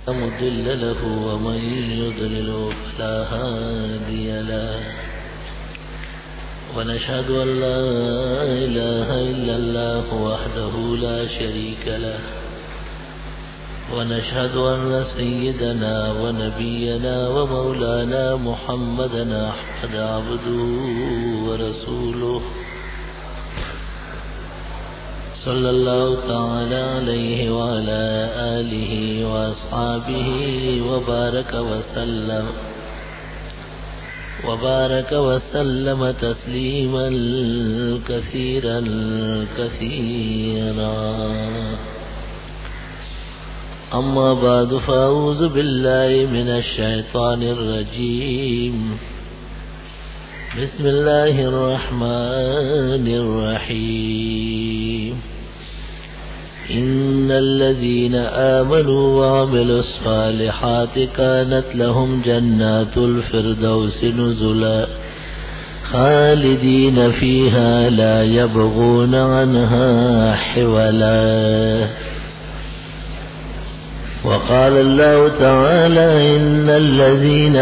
لا مضل له ومن يضلل فلا هادي له ونشهد أن لا إله إلا الله وحده لا شريك له ونشهد أن سيدنا ونبينا ومولانا محمدا أحمد عبده ورسوله صلى الله تعالى عليه وعلى آله وأصحابه وبارك وسلم تسليما كثيرا كثيرا. أما بعد فأعوذ بالله من الشيطان الرجيم. بسم الله الرحمن الرحيم. إن الذين آمنوا وعملوا الصالحات كانت لهم جنات الفردوس نزلا خالدين فيها لا يبغون عنها حولا. وقال الله تعالى إن الذين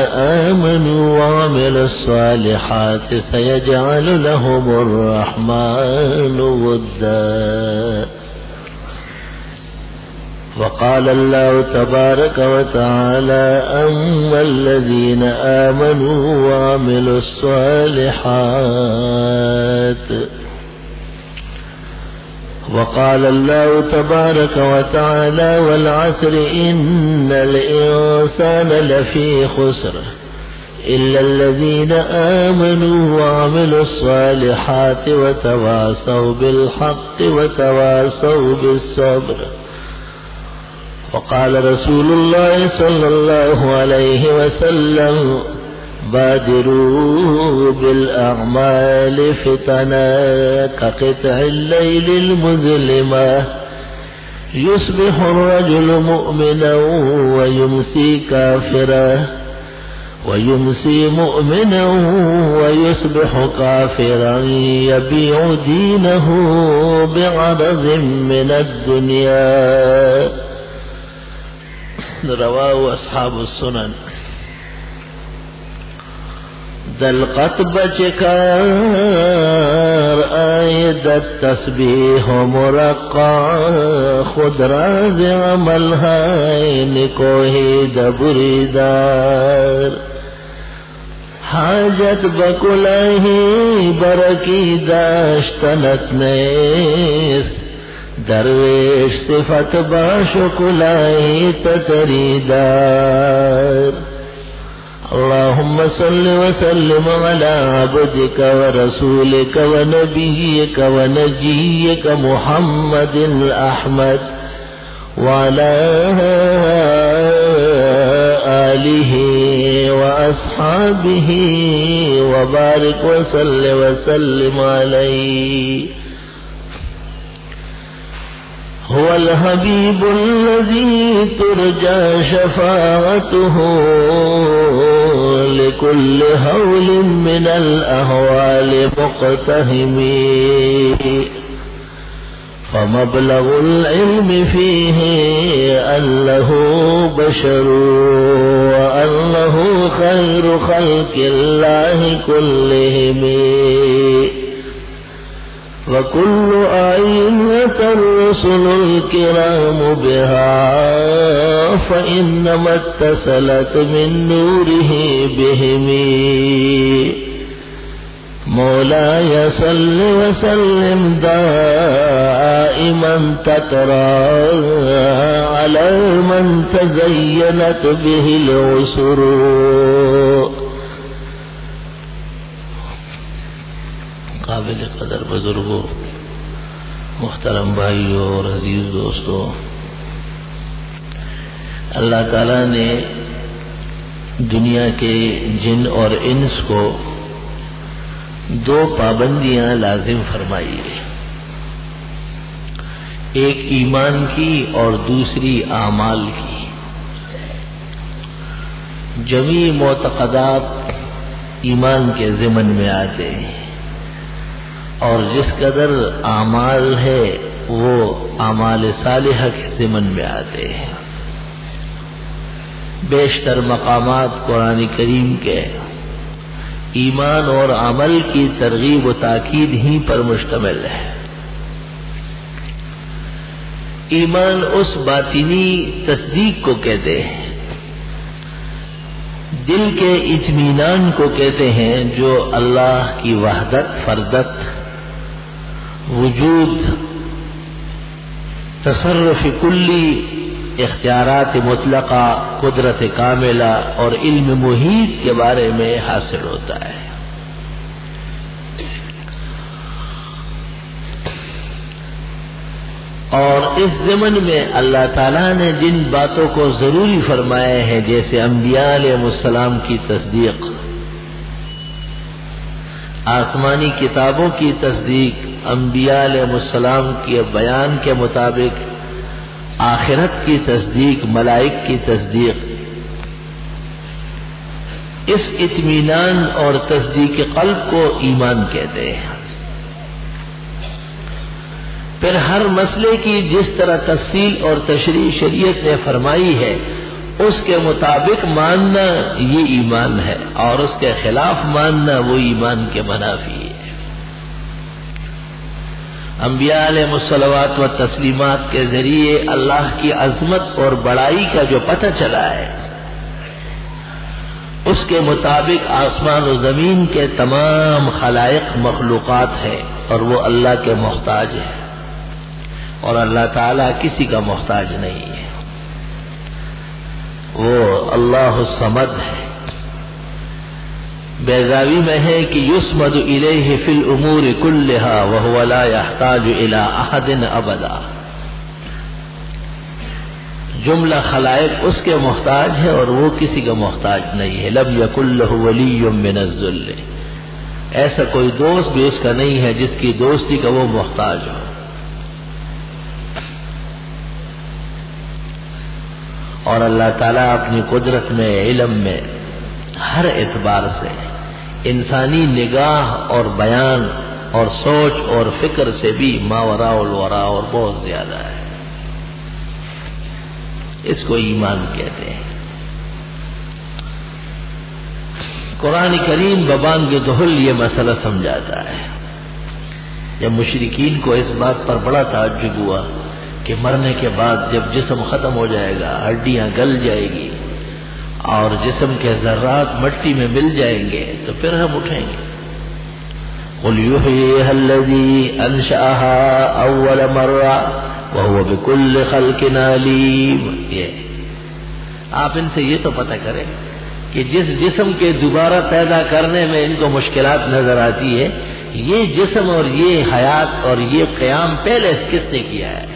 آمنوا وعملوا الصالحات سيجعل لهم الرحمن ودا. وقال الله تبارك وتعالى أما الذين آمنوا وعملوا الصالحات. وقال الله تبارك وتعالى والعصر إن الإنسان لفي خسر إلا الذين آمنوا وعملوا الصالحات وتواصوا بالحق وتواصوا بالصبر. وقال رسول الله صلى الله عليه وسلم بادروا بالأعمال فتنا كقطع الليل المظلمة يصبح الرجل مؤمنا ويمسي كافرا ويمسي مؤمنا ويصبح كافرا يبيع دينه بعرض من الدنيا. رواه أصحاب السنن. دلقت بچکار آید التسبیح مرقع خود راز عمل ہے نکوہی دبریدار حاجت بکلہی برکی داشتنت نیس درویش صفت باشکلہی تتریدار. اللهم صل وسلم على عبدك ورسولك ونبيك ونجيك محمد الأحمد وعلى آله وأصحابه وبارك وسلم عليه. هو الحبيب الذي ترجى شفاعته لكل هول من الأهوال مقتهم فمبلغ العلم فيه أنه بشر وأنه خير خلق الله كلهم وكل آية الرسل الكرام بها فإنما اتصلت من نوره بهم. مولاي صل وسلم دائما تترى على من تزينت به العسر. قابل قدر بزرگوں، محترم بھائیوں اور عزیز دوستوں، اللہ تعالیٰ نے دنیا کے جن اور انس کو دو پابندیاں لازم فرمائی، ایک ایمان کی اور دوسری اعمال کی. جمیع معتقدات ایمان کے ضمن میں آتے ہیں اور جس قدر اعمال ہے وہ اعمال صالحہ کے ضمن میں آتے ہیں. بیشتر مقامات قرآن کریم کے ایمان اور عمل کی ترغیب و تاکید ہی پر مشتمل ہے۔ ایمان اس باطنی تصدیق کو کہتے ہیں، دل کے اطمینان کو کہتے ہیں، جو اللہ کی وحدت، فردت، وجود، تصرف کلی، اختیارات مطلقہ، قدرت کاملہ اور علم محیط کے بارے میں حاصل ہوتا ہے۔ اور اس ضمن میں اللہ تعالیٰ نے جن باتوں کو ضروری فرمائے ہیں، جیسے انبیاء علیہ السلام کی تصدیق، آسمانی کتابوں کی تصدیق، انبیاء علیہ السلام کے بیان کے مطابق آخرت کی تصدیق، ملائک کی تصدیق، اس اطمینان اور تصدیق قلب کو ایمان کہتے ہیں۔ پھر ہر مسئلے کی جس طرح تفصیل اور تشریح شریعت نے فرمائی ہے، اس کے مطابق ماننا یہ ایمان ہے، اور اس کے خلاف ماننا وہ ایمان کے منافی ہے۔ انبیاء علیہ الصلوات و تسلیمات کے ذریعے اللہ کی عظمت اور بڑائی کا جو پتہ چلا ہے، اس کے مطابق آسمان و زمین کے تمام خلائق مخلوقات ہیں، اور وہ اللہ کے محتاج ہیں، اور اللہ تعالیٰ کسی کا محتاج نہیں ہے۔ وہ اللہ الصمد ہے۔ بیضاوی میں ہے کہ یسمد الیہ فی الامور کلہا وہو لا یحتاج الی احد ابدا۔ جملہ خلائق اس کے محتاج ہے اور وہ کسی کا محتاج نہیں ہے۔ لم یکن لہ ولی من الذل، ایسا کوئی دوست بھی اس کا نہیں ہے جس کی دوستی کا وہ محتاج ہو۔ اور اللہ تعالیٰ اپنی قدرت میں، علم میں، ہر اعتبار سے انسانی نگاہ اور بیان اور سوچ اور فکر سے بھی ماوراء الورا اور بہت زیادہ ہے۔ اس کو ایمان کہتے ہیں۔ قرآن کریم ببانگ دہل یہ مسئلہ سمجھاتا ہے۔ جب مشرکین کو اس بات پر بڑا تعجب ہوا کہ مرنے کے بعد جب جسم ختم ہو جائے گا، ہڈیاں گل جائے گی اور جسم کے ذرات مٹی میں مل جائیں گے، تو پھر ہم اٹھیں گے۔ قُلْ يُحْيِيهَا الَّذِي أَنشَأَهَا أَوَّلَ مَرَّةٍ وَهُوَ بِكُلِّ خَلْقٍ عَلِيمٌ۔ آپ ان سے یہ تو پتہ کریں کہ جس جسم کے دوبارہ پیدا کرنے میں ان کو مشکلات نظر آتی ہے، یہ جسم اور یہ حیات اور یہ قیام پہلے کس نے کیا ہے؟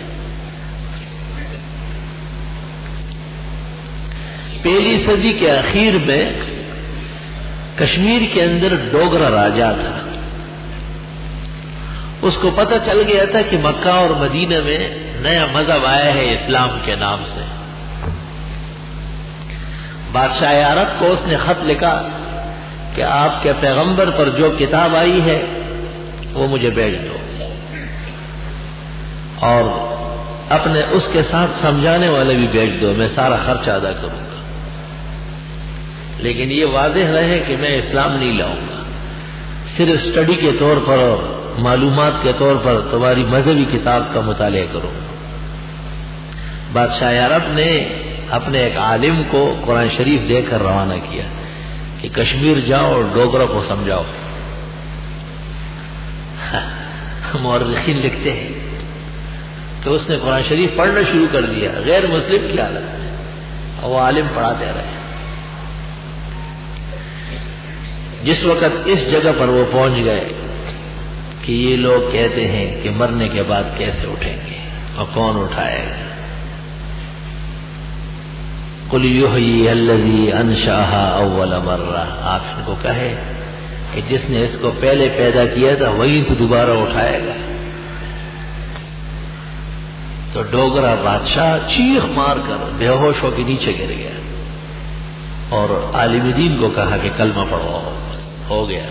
پہلی صدی کے اخیر میں کشمیر کے اندر ڈوگرا راجا تھا۔ اس کو پتہ چل گیا تھا کہ مکہ اور مدینہ میں نیا مذہب آیا ہے اسلام کے نام سے۔ بادشاہ عرب کو اس نے خط لکھا کہ آپ کے پیغمبر پر جو کتاب آئی ہے وہ مجھے بھیج دو، اور اپنے اس کے ساتھ سمجھانے والے بھی بھیج دو، میں سارا خرچ ادا کروں گا، لیکن یہ واضح رہے کہ میں اسلام نہیں لاؤں گا، صرف اسٹڈی کے طور پر اور معلومات کے طور پر تمہاری مذہبی کتاب کا مطالعہ کروں گا۔ بادشاہ عرب نے اپنے ایک عالم کو قرآن شریف دے کر روانہ کیا کہ کشمیر جاؤ اور ڈوگرا کو سمجھاؤ۔ مورخین لکھتے ہیں کہ اس نے قرآن شریف پڑھنا شروع کر دیا غیر مسلم کی حالت میں، اور وہ عالم پڑھاتے رہے۔ جس وقت اس جگہ پر وہ پہنچ گئے کہ یہ لوگ کہتے ہیں کہ مرنے کے بعد کیسے اٹھیں گے اور کون اٹھائے گا، قُلْ يُحْيِيهَا الَّذِي أَنشَأَهَا أَوَّلَ مَرَّةٍ، آپ ان کو کہے کہ جس نے اس کو پہلے پیدا کیا تھا وہی تو دوبارہ اٹھائے گا۔ تو ڈوگرا بادشاہ چیخ مار کر بے ہوش ہو کے نیچے گر گیا اور عالم دین کو کہا کہ کلمہ پڑھو۔ ہو گیا،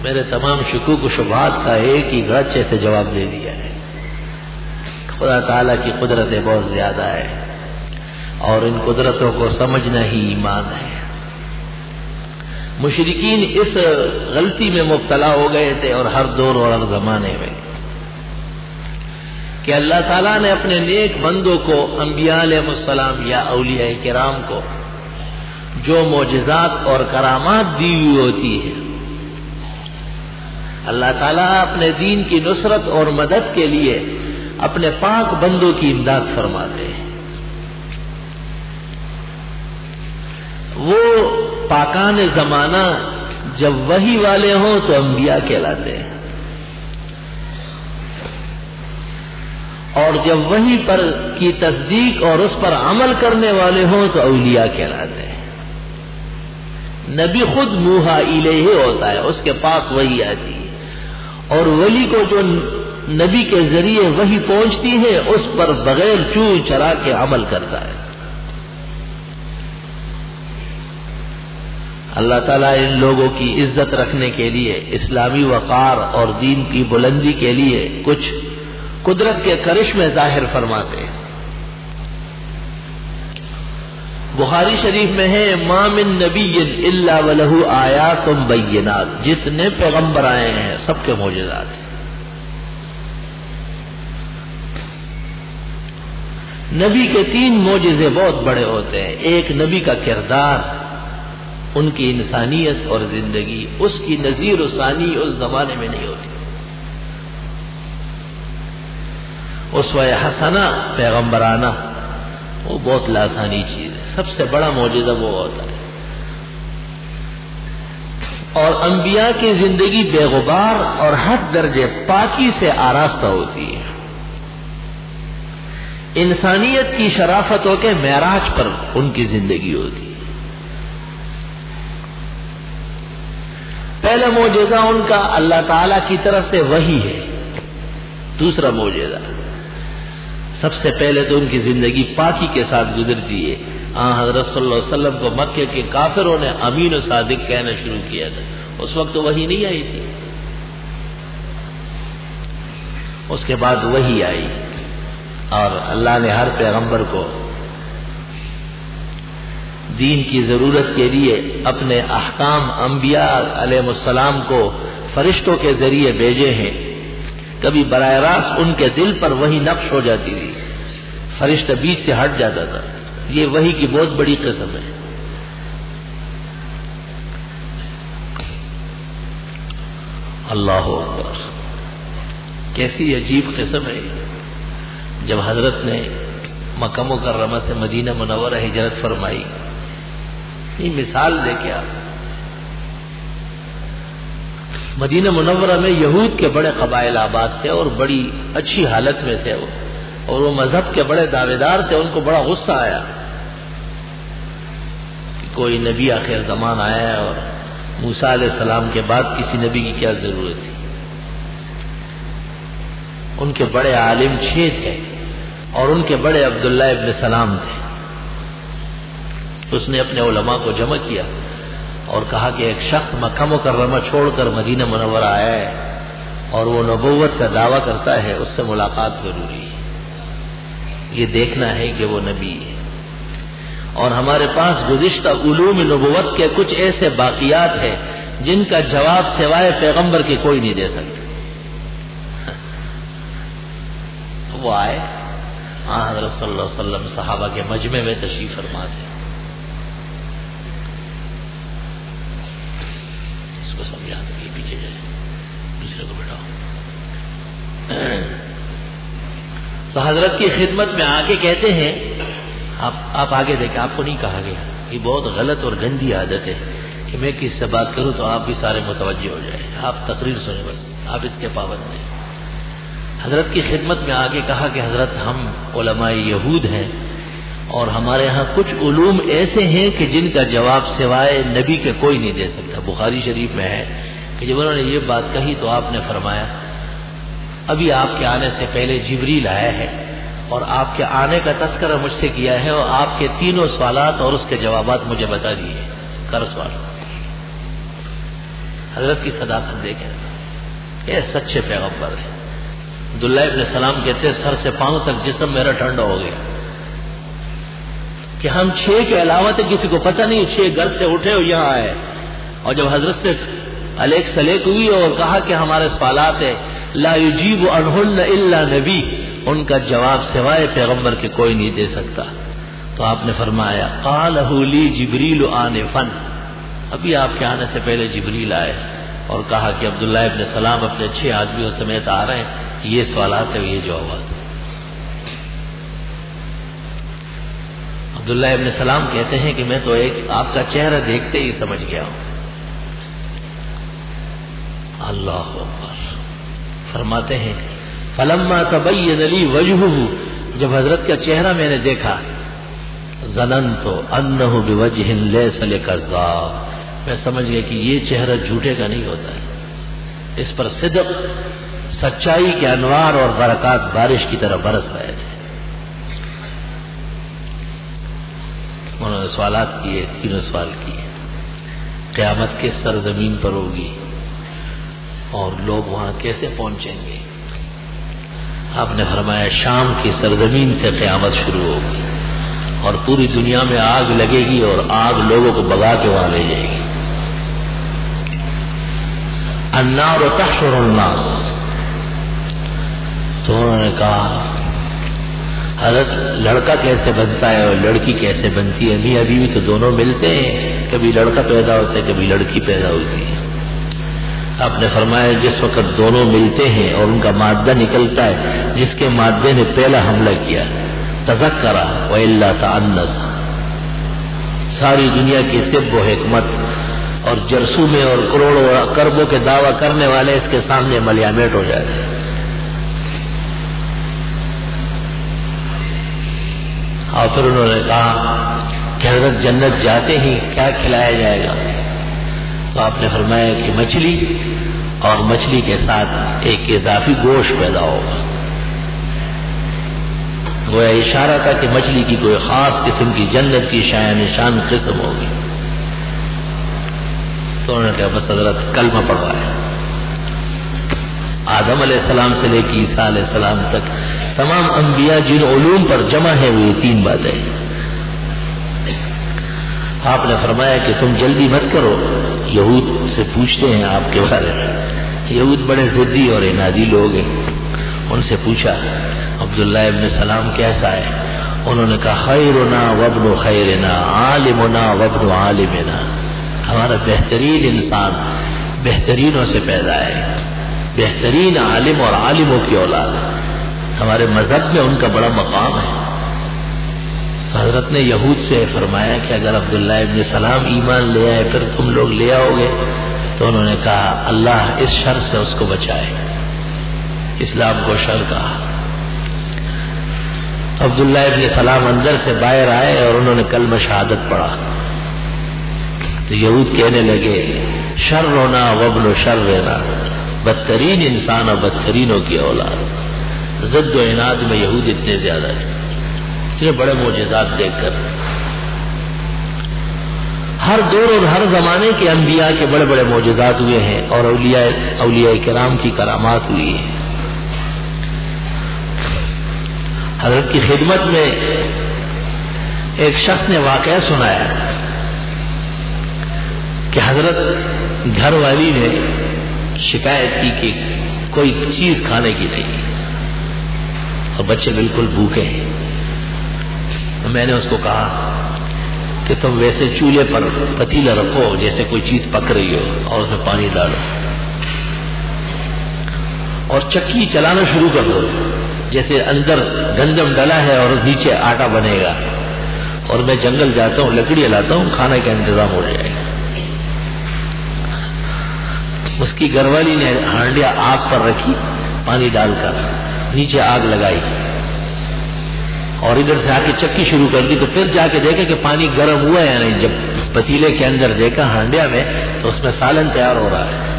میرے تمام شکوک و شبہات کا ایک ہی گڑچے سے جواب دے دیا ہے۔ خدا تعالیٰ کی قدرت بہت زیادہ ہے۔ اور ان قدرتوں کو سمجھنا ہی ایمان ہے۔ مشرکین اس غلطی میں مبتلا ہو گئے تھے، اور ہر دور اور ہر زمانے میں، کہ اللہ تعالیٰ نے اپنے نیک بندوں کو، انبیاء علیہ السلام یا اولیاء کرام کو، جو معجزات اور کرامات دی ہوئی ہوتی ہے، اللہ تعالیٰ اپنے دین کی نصرت اور مدد کے لیے اپنے پاک بندوں کی امداد فرماتے ہیں۔ وہ پاکان زمانہ جب وحی والے ہوں تو انبیاء کہلاتے ہیں، اور جب وحی پر کی تصدیق اور اس پر عمل کرنے والے ہوں تو اولیاء کہلاتے ہیں۔ نبی خود موحا الیہ ہوتا ہے، اس کے پاس وحی آتی ہے، اور ولی کو جو نبی کے ذریعے وحی پہنچتی ہے اس پر بغیر چوں چرا کے عمل کرتا ہے۔ اللہ تعالیٰ ان لوگوں کی عزت رکھنے کے لیے، اسلامی وقار اور دین کی بلندی کے لیے کچھ قدرت کے کرشمے ظاہر فرماتے ہیں۔ بخاری شریف میں ہے، ما من نبی الا ولہ آیات بینات، جتنے پیغمبر آئے ہیں سب کے معجزات ہیں۔ نبی کے 3 معجزے بہت بڑے ہوتے ہیں۔ ایک، نبی کا کردار، ان کی انسانیت اور زندگی، اس کی نظیر و ثانی اس زمانے میں نہیں ہوتی۔ اسوہ حسنہ پیغمبرانہ، وہ بہت لازانی چیز ہے، سب سے بڑا معجزہ وہ ہوتا ہے۔ اور انبیاء کی زندگی بے غبار اور ہر درجے پاکی سے آراستہ ہوتی ہے۔ انسانیت کی شرافتوں کے معراج پر ان کی زندگی ہوتی ہے۔ پہلا معجزہ ان کا اللہ تعالی کی طرف سے وحی ہے۔ دوسرا معجزہ، سب سے پہلے تو ان کی زندگی پاکی کے ساتھ گزرتی ہے۔ حضرت صلی اللہ علیہ وسلم کو مکے کے کافروں نے امین و صادق کہنا شروع کیا تھا، اس وقت تو وحی نہیں آئی تھی۔ اس کے بعد وحی آئی، اور اللہ نے ہر پیغمبر کو دین کی ضرورت کے لیے اپنے احکام انبیاء علیہ السلام کو فرشتوں کے ذریعے بھیجے ہیں۔ کبھی براہ راست ان کے دل پر وحی نقش ہو جاتی تھی، فرشتہ بیچ سے ہٹ جاتا تھا۔ یہ وحی کی بہت بڑی قسم ہے۔ اللہ اکبر، کیسی عجیب قسم ہے۔ جب حضرت نے مکہ مکرمہ سے مدینہ منورہ ہجرت فرمائی، یہ مثال دے کے آپ، مدینہ منورہ میں یہود کے بڑے قبائل آباد تھے اور بڑی اچھی حالت میں تھے وہ، اور وہ مذہب کے بڑے دعوے دار تھے۔ ان کو بڑا غصہ آیا کہ کوئی نبی آخر زمان آیا ہے، اور موسیٰ علیہ السلام کے بعد کسی نبی کی کیا ضرورت تھی۔ ان کے بڑے عالم 6 تھے، اور ان کے بڑے عبداللہ ابن سلام تھے۔ اس نے اپنے علماء کو جمع کیا اور کہا کہ ایک شخص مکہ مکرمہ چھوڑ کر مدینہ منورہ آیا ہے، اور وہ نبوت کا دعویٰ کرتا ہے، اس سے ملاقات ضروری ہے، یہ دیکھنا ہے کہ وہ نبی ہے۔ اور ہمارے پاس گزشتہ علوم نبوت کے کچھ ایسے باقیات ہیں جن کا جواب سوائے پیغمبر کے کوئی نہیں دے سکتا۔ وہ آئے، حضرت صلی اللہ علیہ وسلم صحابہ کے مجمع میں تشریف فرما تھے۔ اس کو سمجھا دیں، پیچھے جائے، دوسرے کو بٹھاؤ۔ تو حضرت کی خدمت میں آ کے کہتے ہیں، آپ آگے دیکھیں، آپ کو نہیں کہا گیا، یہ بہت غلط اور گندی عادت ہے کہ میں کس سے بات کروں تو آپ بھی سارے متوجہ ہو جائیں، آپ تقریر سنیں بس، آپ اس کے پابند نہیں۔ حضرت کی خدمت میں آگے کہا کہ حضرت ہم علماء یہود ہیں، اور ہمارے ہاں کچھ علوم ایسے ہیں کہ جن کا جواب سوائے نبی کے کوئی نہیں دے سکتا۔ بخاری شریف میں ہے کہ جب انہوں نے یہ بات کہی تو آپ نے فرمایا، ابھی آپ کے آنے سے پہلے جبریل آیا ہے، اور آپ کے آنے کا تذکرہ مجھ سے کیا ہے، اور آپ کے 3 سوالات اور اس کے جوابات مجھے بتا دیے، کر سوال۔ حضرت کی صداقت دیکھیں، یہ سچے پیغمبر ہیں۔ عبداللہ ابن سلام کہتے ہیں، سر سے پاؤں تک جسم میرا ٹھنڈا ہو گیا۔ کہ ہم 6 کے علاوہ تو کسی کو پتہ نہیں، 6 گھر سے اٹھے اور یہاں آئے. اور جب حضرت سے علیک سلیک ہوئی اور کہا کہ ہمارے سوالات ہے لا یجیب عنہن الا نبی، ان کا جواب سوائے پیغمبر کے کوئی نہیں دے سکتا. تو آپ نے فرمایا قالہ لی جبریل آنفا، ابھی آپ کے آنے سے پہلے جبریل آئے اور کہا کہ عبداللہ ابن سلام اپنے 6 آدمیوں سمیت آ رہے ہیں، یہ سوالات ہیں، یہ جوابات. عبداللہ ابن سلام کہتے ہیں کہ میں تو آپ کا چہرہ دیکھتے ہی سمجھ گیا ہوں. اللہ اکبر. فرماتے ہیں فلما تبین لی وجہہ، جب حضرت کا چہرہ میں نے دیکھا ظننت انہ بوجہ لیس لکذاب، میں سمجھ گیا کہ یہ چہرہ جھوٹے کا نہیں ہوتا ہے، اس پر صدق، سچائی کے انوار اور برکات بارش کی طرح برس رہے تھے. انہوں نے سوالات کیے، 3 سوال کیے. قیامت کس سرزمین پر ہوگی اور لوگ وہاں کیسے پہنچیں گے؟ آپ نے فرمایا شام کی سرزمین سے قیامت شروع ہوگی اور پوری دنیا میں آگ لگے گی اور آگ لوگوں کو بگا کے وہاں لے جائے گی. النار تحشر الناس. تو انہوں نے کہا حضرت لڑکا کیسے بنتا ہے اور لڑکی کیسے بنتی ہے؟ میاں بیوی تو دونوں ملتے ہیں، کبھی لڑکا پیدا ہوتا ہے کبھی لڑکی پیدا ہوتی ہے. آپ نے فرمایا جس وقت دونوں ملتے ہیں اور ان کا مادہ نکلتا ہے، جس کے مادے نے پہلا حملہ کیا تذکرہ وإلا تعنت، ساری دنیا کی طب و حکمت اور جرثومے اور کروڑوں کربوں کے دعویٰ کرنے والے اس کے سامنے ملیامیٹ ہو جاتے ہیں. اور پھر انہوں نے کہا کہ حضرت جنت جاتے ہی کیا کھلایا جائے گا؟ تو آپ نے فرمایا کہ مچھلی، اور مچھلی کے ساتھ ایک اضافی گوشت پیدا ہوگا. گویا اشارہ تھا کہ مچھلی کی کوئی خاص قسم کی جنت کی شایان نشان قسم ہوگی. تو انہوں نے کہا بس حضرت کلمہ پڑھوایا. آدم علیہ السلام سے لے کے عیسیٰ علیہ السلام تک تمام انبیاء جن علوم پر جمع ہے وہ یہ 3 باتیں. آپ نے فرمایا کہ تم جلدی مت کرو، یہود سے پوچھتے ہیں آپ کے بارے میں. یہود بڑے ضدی اور انادی لوگ ہیں. ان سے پوچھا عبداللہ ابن سلام کیسا ہے؟ انہوں نے کہا خیرنا وابن خیرنا عالمنا وابن عالمنا، ہمارا بہترین انسان بہترینوں سے پیدا ہے، بہترین عالم اور عالموں کی اولاد. ہمارے مذہب میں ان کا بڑا مقام ہے. حضرت نے یہود سے فرمایا کہ اگر عبداللہ ابن سلام ایمان لے آئے پھر تم لوگ لے آؤ گے؟ تو انہوں نے کہا اللہ اس شر سے اس کو بچائے. اسلام کو شر کہا. عبداللہ ابن سلام اندر سے باہر آئے اور انہوں نے کلمہ شہادت پڑھا. تو یہود کہنے لگے شرنا وابن شرنا، بدترین انسان اور بدترینوں کی اولاد. ضد و عناد میں یہود اتنے زیادہ ہیں، اتنے بڑے معجزات دیکھ کر. ہر دور اور ہر زمانے کے انبیاء کے بڑے بڑے معجزات ہوئے ہیں اور اولیاء کرام کی کرامات ہوئی ہیں. حضرت کی خدمت میں ایک شخص نے واقعہ سنایا کہ حضرت گھر والی نے شکایت کی کہ کوئی چیز کھانے کی نہیں اور بچے بالکل بھوکے ہیں. میں نے اس کو کہا کہ تم ویسے چولہے پر پتیلا رکھو جیسے کوئی چیز پک رہی ہو اور اس میں پانی ڈالو اور چکی چلانا شروع کر دو جیسے اندر گندم ڈلا ہے اور نیچے آٹا بنے گا. اور میں جنگل جاتا ہوں، لکڑی لاتا ہوں، کھانے کا انتظام ہو جائے گا. اس کی گھر والی نے ہانڈیاں آگ پر رکھی، پانی ڈال کر نیچے آگ لگائی اور ادھر سے آ کے چکی شروع کر دی. تو پھر جا کے دیکھا کہ پانی گرم ہوا ہے یا نہیں. جب پتیلے کے اندر دیکھا ہانڈیا میں تو اس میں سالن تیار ہو رہا ہے.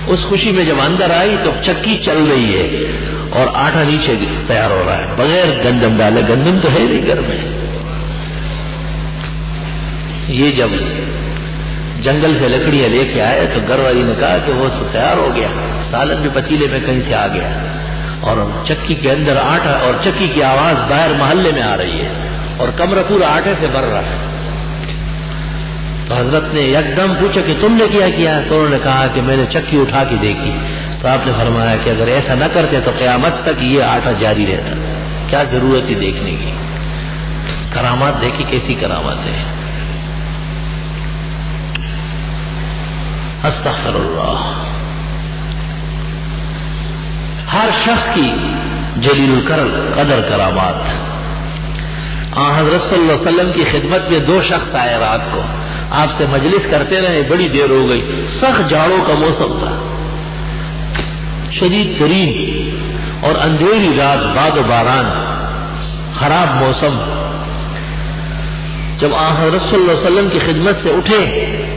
اس خوشی میں جب اندر آئی تو چکی چل رہی ہے اور آٹا نیچے تیار ہو رہا ہے بغیر گندم ڈالے. گندم تو ہے نہیں گھر میں. یہ جب جنگل سے لکڑیاں لے کے آئے تو گھر والی نے کہا کہ وہ تو تیار ہو گیا، سالن بھی پتیلے میں کہیں سے آ گیا اور چکی کے اندر آٹا اور چکی کی آواز باہر محلے میں آ رہی ہے اور کمرہ پورا آٹے سے بھر رہا ہے. تو حضرت نے یکدم پوچھا کہ تم نے کیا کیا؟ تو انہوں نے کہا کہ میں نے چکی اٹھا کے دیکھی. تو آپ نے فرمایا کہ اگر ایسا نہ کرتے تو قیامت تک یہ آٹا جاری رہتا. کیا ضرورت تھی دیکھنے کی؟ کرامات دیکھی کیسی کرامات ہے. استغفر اللہ. ہر شخص کی جلیل القدر کرامات. حضرت صلی اللہ علیہ وسلم کی خدمت میں 2 شخص آئے رات کو، آپ سے مجلس کرتے رہے، بڑی دیر ہو گئی. سخت جاڑوں کا موسم تھا، شدید ترین اور اندھیری رات، باد و باران، خراب موسم. جب حضرت صلی اللہ علیہ وسلم کی خدمت سے اٹھے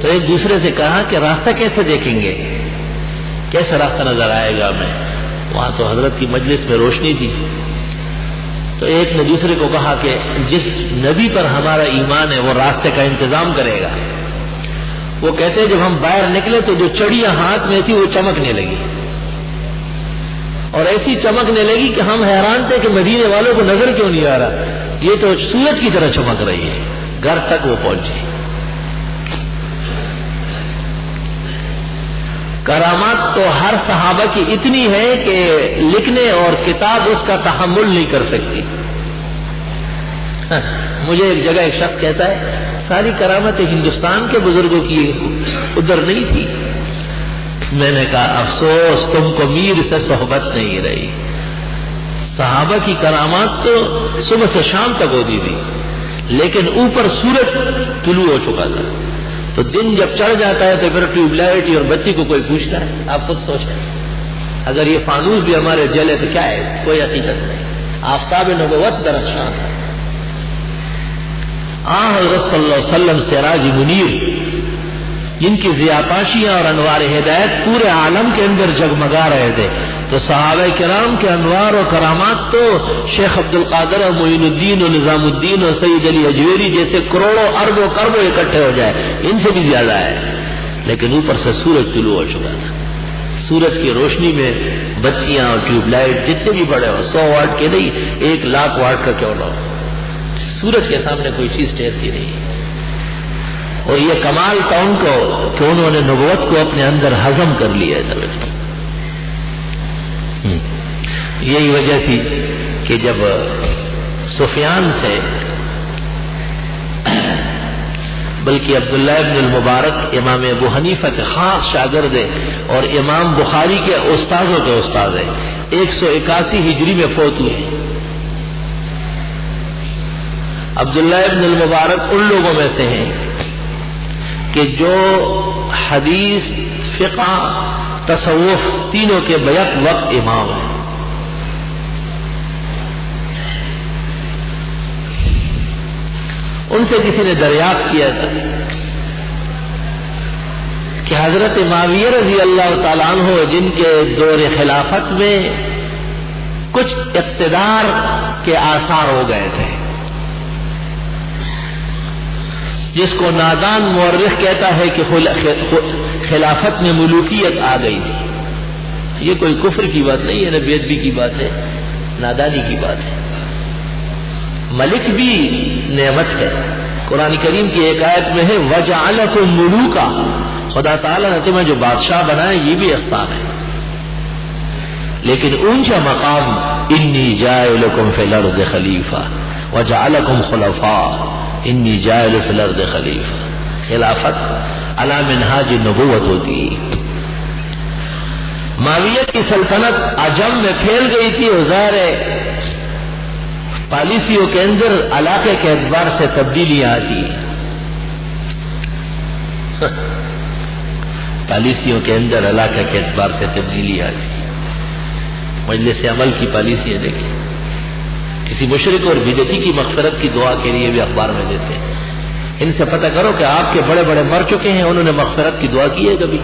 تو ایک دوسرے سے کہا کہ راستہ کیسے دیکھیں گے، کیسا راستہ نظر آئے گا ہمیں؟ وہاں تو حضرت کی مجلس میں روشنی تھی. تو ایک نے دوسرے کو کہا کہ جس نبی پر ہمارا ایمان ہے وہ راستے کا انتظام کرے گا. وہ کہتے ہیں جب ہم باہر نکلے تو جو چڑیاں ہاتھ میں تھی وہ چمکنے لگی، اور ایسی چمکنے لگی کہ ہم حیران تھے کہ مدینے والوں کو نظر کیوں نہیں آ رہا، یہ تو سورج کی طرح چمک رہی ہے. گھر تک وہ پہنچی. کرامات تو ہر صحابہ کی اتنی ہے کہ لکھنے اور کتاب اس کا تحمل نہیں کر سکتی. مجھے ایک جگہ ایک شخص کہتا ہے ساری کرامتیں ہندوستان کے بزرگوں کی ادھر نہیں تھی. میں نے کہا افسوس تم کو میر سے صحبت نہیں رہی. صحابہ کی کرامات تو صبح سے شام تک ہوتی تھی، لیکن اوپر سورج طلوع ہو چکا تھا. تو دن جب چڑھ جاتا ہے تو پھر ٹیوب لائٹ اور بتی کو کوئی پوچھتا ہے؟ آپ خود سوچیں، اگر یہ فانوس بھی ہمارے جلے تو کیا ہے؟ کوئی حقیقت نہیں. آفتاب نبوت درخشان ہے. حضرت صلی اللہ علیہ وسلم سراج منیر، جن کی ضیاپاشیاں اور انوار ہدایت پورے عالم کے اندر جگمگا رہے تھے. تو صحابہ کرام کے انوار و کرامات تو شیخ عبد القادر اور معین الدین اور نظام الدین اور سید علی اجویری جیسے کروڑوں اربوں کربوں اکٹھے ہو جائے ان سے بھی زیادہ ہے. لیکن اوپر سے سورج طلوع ہو چکا تھا. سورج کی روشنی میں بتیاں اور ٹیوب لائٹ جتنے بھی بڑے ہو، 100 واٹ کے نہیں 1,00,000 واٹ کا کیوں نہ ہو، سورج کے سامنے کوئی چیز ٹھہرتی نہیں. اور یہ کمال تھا ان کو کہ انہوں نے نبوت کو اپنے اندر ہضم کر لیا ہے. یہی وجہ تھی کہ جب سفیان سے بلکہ عبداللہ ابن المبارک امام ابو حنیفہ کے خاص شاگرد ہے اور امام بخاری کے استاذوں کے استاد ہیں، 181 ہجری میں فوت ہوئے. عبداللہ ابن المبارک ان لوگوں میں سے ہیں کہ جو حدیث، فقہ، تصوف تینوں کے بیک وقت امام ہیں. ان سے کسی نے دریافت کیا تھا کہ حضرت معاویہ رضی اللہ تعالیٰ عنہ جن کے دور خلافت میں کچھ اقتدار کے آثار ہو گئے تھے، جس کو نادان مورخ کہتا ہے کہ خلافت میں ملوکیت آ گئی تھی. یہ کوئی کفر کی بات نہیں ہے، نہ بے ادبی کی بات ہے، نادانی کی بات ہے. ملک بھی نعمت ہے. قرآن کریم کی ایک آیت میں ہے وَجَعَلَكُمْ مُلُوكًا، خدا تعالیٰ نے تمہیں جو بادشاہ بنائے یہ بھی احسان ہے. لیکن اونچا مقام انی جاعلکم فی الارض خلیفہ وجعلکم خلفاء انی جاعل فی الارض خلیفہ. خلافت علی منہاج نبوت ہوتی. معاویہ کی سلطنت عجم میں پھیل گئی تھی اور ظاہر پالیسیوں کے اندر علاقے کے اعتبار سے تبدیلیاں آتی ہیں. پالیسیوں کے اندر علاقے کے اعتبار سے تبدیلی آتی ہے. مجلس عمل کی پالیسیاں دیکھیں، کسی مشرک اور بدعتی کی مغفرت کی دعا کے لیے بھی اخبار میں دیتے ہیں. ان سے پتہ کرو کہ آپ کے بڑے بڑے مر چکے ہیں، انہوں نے مغفرت کی دعا کی ہے کبھی؟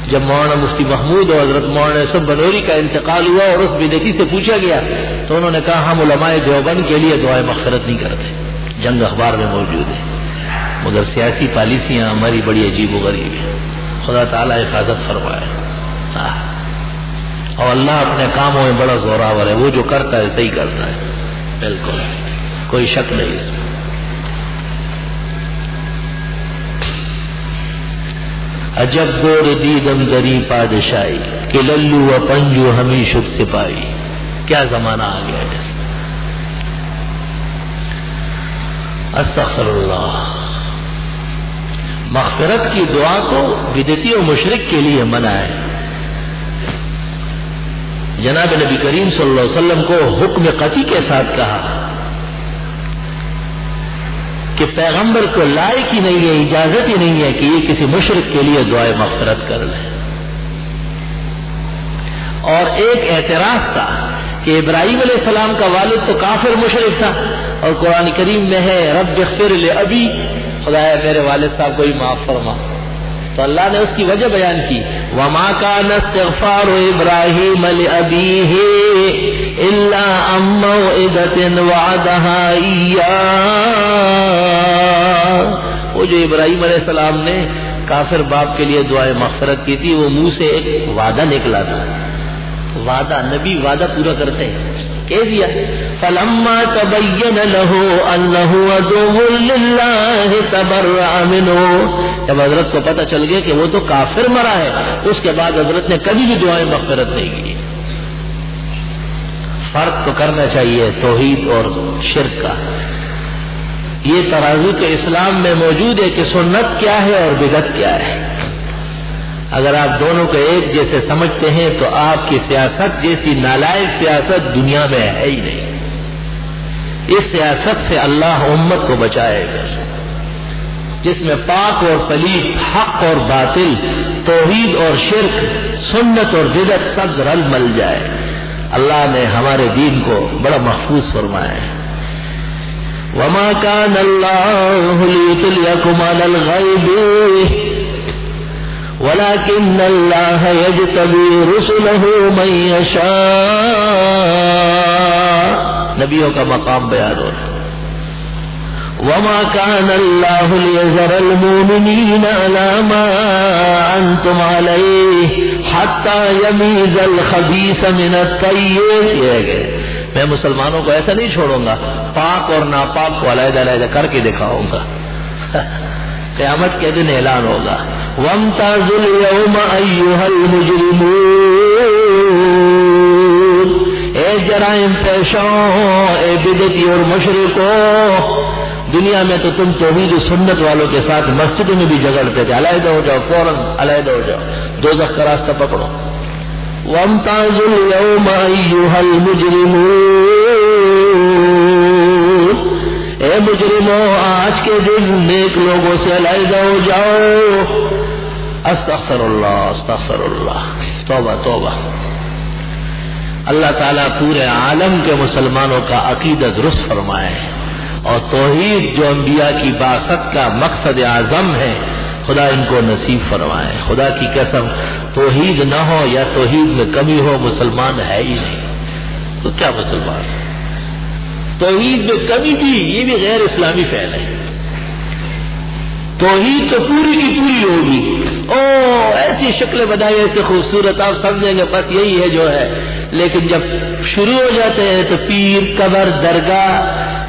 جب مولانا مفتی محمود اور حضرت مولانا یوسف بنوری کا انتقال ہوا اور اس بدعتی سے پوچھا گیا تو انہوں نے کہا ہم علماء دیوبند کے لیے دعائے مغفرت نہیں کرتے. جنگ اخبار میں موجود ہے. مگر سیاسی پالیسیاں ہماری بڑی عجیب و غریب ہیں. خدا تعالیٰ حفاظت فرمائے. اور اللہ اپنے کاموں میں بڑا زوراور ہے، وہ جو کرتا ہے صحیح کرتا ہے. بالکل کوئی شک نہیں اس میں۔ عجب دور دیدم دری پادشاہی کہ للو و پنجو ہمیں شد سپاہی، کیا زمانہ آ گیا ہے۔ استغفر اللہ۔ مغفرت کی دعا تو بدعتی و مشرک کے لیے منع ہے۔ جناب نبی کریم صلی اللہ علیہ وسلم کو حکم قطعی کے ساتھ کہا کہ پیغمبر کو لائق ہی نہیں ہے، اجازت ہی نہیں ہے کہ یہ کسی مشرک کے لیے دعائے مغفرت کر لے۔ اور ایک اعتراض تھا کہ ابراہیم علیہ السلام کا والد تو کافر مشرک تھا، اور قرآن کریم میں ہے رب اغفر لأبی، خدایا میرے والد صاحب کو ہی معاف فرما۔ تو اللہ نے اس کی وجہ بیان کی، وما كان استغفار ابراہیم لأبیہ الا عن موعدۃ وعدها ایاہ۔ وہ جو ابراہیم علیہ السلام نے کافر باپ کے لیے دعائے مغفرت کی تھی، وہ منہ سے ایک وعدہ نکلا تھا۔ وعدہ، نبی وعدہ پورا کرتے ہیں، کہہ دیا فلما تبین له انه عدو للہ تبرأ منه۔ جب حضرت کو پتہ چل گیا کہ وہ تو کافر مرا ہے، اس کے بعد حضرت نے کبھی بھی دعائیں مغفرت نہیں کی۔ فرق تو کرنا چاہیے توحید اور شرک کا۔ یہ ترازو تو اسلام میں موجود ہے کہ سنت کیا ہے اور بدعت کیا ہے۔ اگر آپ دونوں کو ایک جیسے سمجھتے ہیں تو آپ کی سیاست جیسی نالائق سیاست دنیا میں ہے ہی نہیں۔ اس سیاست سے اللہ امت کو بچائے گا جس میں پاک اور پلیت، حق اور باطل، توحید اور شرک، سنت اور بدعت سب رل مل جائے۔ اللہ نے ہمارے دین کو بڑا محفوظ فرمایا ہے۔ وما كان الله ليطلعكم على الغيب وَلَكِنَّ اللَّهَ يَجْتَبِي رُسُلَهُ مَن يَشَاءُ۔ نبیوں کا مقام بیان ہو رہا ہے۔ وَمَا كَانَ اللَّهُ لِيَذَرَ الْمُؤْمِنِينَ عَلَى مَا أَنْتُمْ عَلَيْهِ حَتَّى يَمِيزَ الْخَبِيثَ مِنَ الطَّيِّبِ۔ یہ گئے، میں مسلمانوں کو ایسا نہیں چھوڑوں گا، پاک اور ناپاک کو علیحدہ علیحدہ کر کے دکھاؤں گا۔ قیامت کے دن اعلان ہوگا وَامْتَازُوا الْيَوْمَ أَيُّهَا الْمُجْرِمُونَ۔ اے جرائم پیشوں، اے بدعتی اور مشرکوں، دنیا میں تو تم توحید و سنت والوں کے ساتھ مسجدوں میں بھی جھگڑتے تھے، علیحدہ ہو جاؤ، فوراً علیحدہ ہو جاؤ، دوزخ کا راستہ پکڑو۔ وَامْتَازُوا الْيَوْمَ أَيُّهَا الْمُجْرِمُونَ۔ اے مجرموں، آج کے دن نیک لوگوں سے علیحدہ ہو جاؤ۔ استغفر اللہ، استغفر اللہ، توبہ توبہ۔ اللہ تعالیٰ پورے عالم کے مسلمانوں کا عقیدہ درست فرمائے، اور توحید جو انبیاء کی بعثت کا مقصد اعظم ہے، خدا ان کو نصیب فرمائے۔ خدا کی قسم، توحید نہ ہو یا توحید میں کمی ہو، مسلمان ہے ہی نہیں، تو کیا مسلمان ہے؟ توحید میں کمی بھی، یہ بھی غیر اسلامی فعل ہے۔ توحید تو پوری کی پوری ہوگی، ایسی شکلیں بنائی، ایسے خوبصورت، آپ سمجھیں گے بس یہی ہے جو ہے، لیکن جب شروع ہو جاتے ہیں تو پیر، قبر، درگاہ،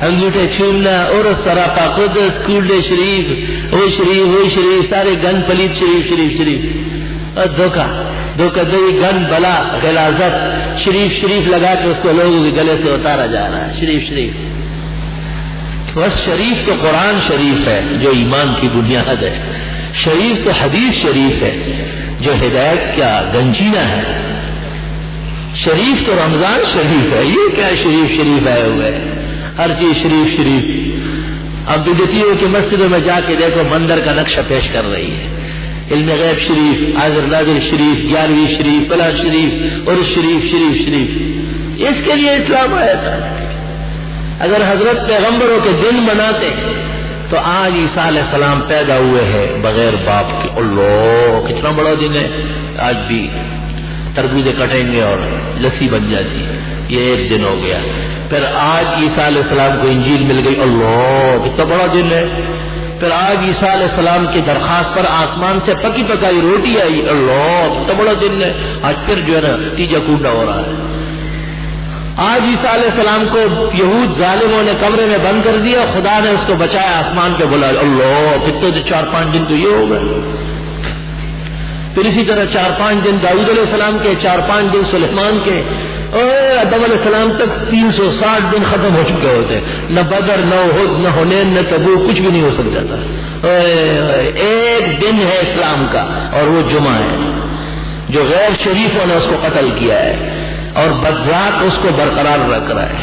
انگوٹھے چھومنا، اور سراپا قدس، کولڈے شریف، وہ شریف، وہ شریف، سارے گن پلیت شریف شریف شریف، اور دھوکہ دہی، گن بلا، غلاظت، شریف شریف لگا کے اس کو لوگوں کے گلے سے اتارا جا رہا ہے، شریف شریف۔ بس شریف تو قرآن شریف ہے جو ایمان کی بنیاد ہے، شریف تو حدیث شریف ہے جو ہدایت کا گنجینہ ہے، شریف تو رمضان شریف ہے، یہ کیا شریف شریف آئے ہوئے ہیں، ہر چیز شریف شریف۔ اب بدعتیوں کی مسجدوں میں جا کے دیکھو، مندر کا نقشہ پیش کر رہی ہے، علم غیب شریف، حاضر ناظر شریف، 11ویں شریف، فلاں شریف، اور شریف شریف شریف۔ اس کے لیے اسلام آیا تھا۔ اگر حضرت پیغمبروں کے دن مناتے تو آج عیسیٰ علیہ السلام پیدا ہوئے ہیں بغیر باپ کے۔ اللہ، کتنا بڑا دن ہے۔ آج بھی تربوزیں کٹیں گے اور لسی بن جاتی، یہ ایک دن ہو گیا۔ پھر آج عیسیٰ علیہ السلام کو انجیل مل گئی، اللہ کتنا بڑا دن ہے۔ پھر آج عیسیٰ علیہ السلام کی درخواست پر آسمان سے پکی پکائی روٹی آئی، اللہ کتنا بڑا دن ہے۔ آج پھر جو ہے نا تیجا کنڈا ہو رہا ہے، آج عیسیٰ علیہ السلام کو یہود ظالموں نے کمرے میں بند کر دیا، خدا نے اس کو بچایا، آسمان پہ بولا اللہ کتنے تو 4-5 دن تو یہ ہو گئے۔ پھر اسی طرح 4-5 دن داؤد علیہ السلام کے، 4-5 دن سلیمان کے، اور آدم علیہ السلام تک 360 دن ختم ہو چکے ہوتے، نہ بدر نہ احد نہ حنین نہ تبوک، کچھ بھی نہیں ہو سکتا تھا۔ ایک دن ہے اسلام کا اور وہ جمعہ ہے، جو غیر شریفوں نے اس کو قتل کیا ہے اور بدذات اس کو برقرار رکھ رہا ہے۔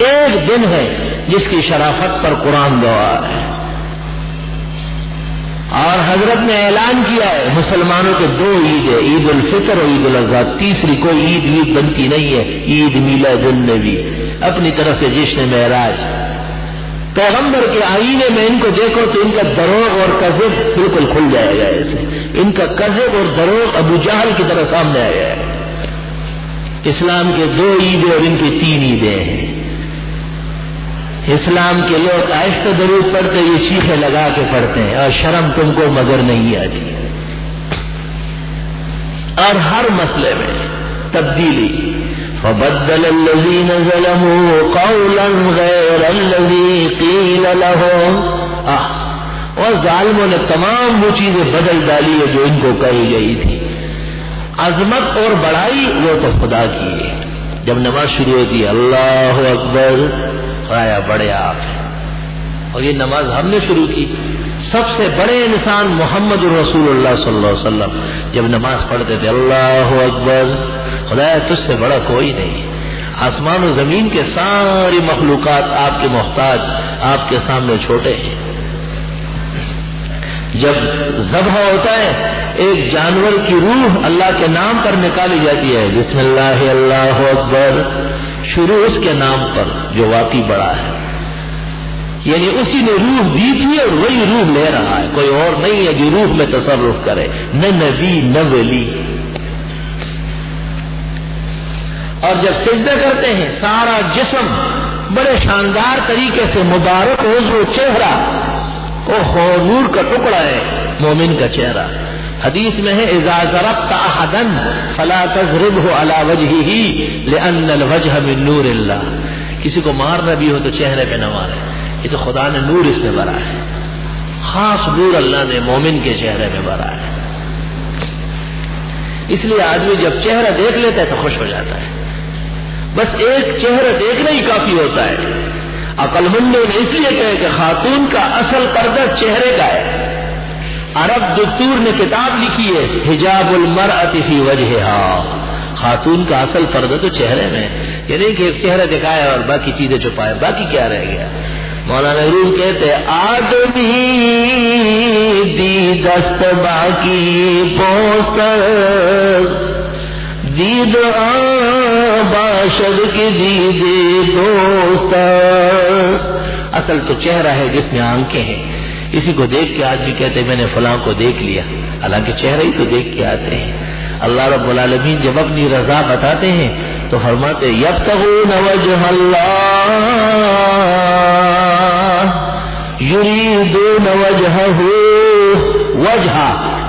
ایک دن ہے جس کی شرافت پر قرآن گواہ ہے، اور حضرت نے اعلان کیا ہے مسلمانوں کے 2 عید ہے، عید الفطر اور عید الاضحیٰ، تیسری کوئی عید بنتی نہیں ہے۔ عید میلاد النبی، اپنی طرف سے جشن معراج۔ پیغمبر کے آئینے میں ان کو دیکھو تو ان کا دروغ اور کذب بالکل کھل جائے گا، ایسے ان کا کذب اور دروغ ابو جہل کی طرح سامنے آیا ہے۔ اسلام کے 2 عیدیں اور ان کی 3 عیدیں ہیں۔ اسلام کے لوگ آہستہ درود پڑھتے، یہ چیخیں لگا کے پڑھتے ہیں، اور شرم تم کو مگر نہیں آتی۔ اور ہر مسئلے میں تبدیلی، فبدل الذین ظلموا قولا غیر الذی قیل لهم، اور ظالموں نے تمام وہ چیزیں بدل ڈالی ہے جو ان کو کہی گئی تھی۔ عظمت اور بڑائی وہ تو خدا کی ہے۔ جب نماز شروع ہوتی ہے اللہ اکبر، خدایا بڑے آپ ہیں، اور یہ نماز ہم نے شروع کی۔ سب سے بڑے انسان محمد رسول اللہ صلی اللہ علیہ وسلم جب نماز پڑھتے تھے اللہ اکبر، خدایا تجھ سے بڑا کوئی نہیں۔ آسمان و زمین کے ساری مخلوقات آپ کے محتاج، آپ کے سامنے چھوٹے ہیں۔ جب ذبح ہوتا ہے ایک جانور کی روح اللہ کے نام پر نکالی جاتی ہے، بسم اللہ اللہ اکبر، شروع اس کے نام پر جو واقعی بڑا ہے، یعنی اسی نے روح دی تھی اور وہی روح لے رہا ہے، کوئی اور نہیں ہے جو روح میں تصرف کرے، نہ نبی نہ ولی۔ اور جب سجدہ کرتے ہیں سارا جسم بڑے شاندار طریقے سے مبارک عضو چہرہ، اوہو نور کا ٹکڑا ہے مومن کا چہرہ۔ حدیث میں ہے اذا ضربت احدا فلا تضربه على وجهه لان الوجه من نور اللہ، کسی کو مارنا بھی ہو تو چہرے پہ نہ مارے، یہ تو خدا نے نور اس میں بھرا ہے، خاص نور اللہ نے مومن کے چہرے میں بھرا ہے۔ اس لیے آدمی جب چہرہ دیکھ لیتا ہے تو خوش ہو جاتا ہے، بس ایک چہرہ دیکھنا ہی کافی ہوتا ہے۔ عقل مندوں نے اس لیے کہا کہ خاتون کا اصل پردہ چہرے کا ہے۔ عرب دکتور نے کتاب لکھی ہے حجاب المرأة فی وجہہا، خاتون کا اصل پردہ تو چہرے میں، یعنی کہ ایک چہرہ دکھائے اور باقی چیزیں چھپائے، باقی کیا رہ گیا۔ مولانا روم کہتے آدمی دی دست باقی پوستر، دید باشد کی دید دوستر، اصل تو چہرہ ہے جس میں آنکھیں ہیں، اسی کو دیکھ کے آدمی کہتے ہیں میں نے فلاں کو دیکھ لیا، حالانکہ چہرہ ہی تو دیکھ کے آتے ہیں۔ اللہ رب العالمین جب اپنی رضا بتاتے ہیں تو فرماتے یبتغون وجہ اللہ یریدون وجہہ، وجہ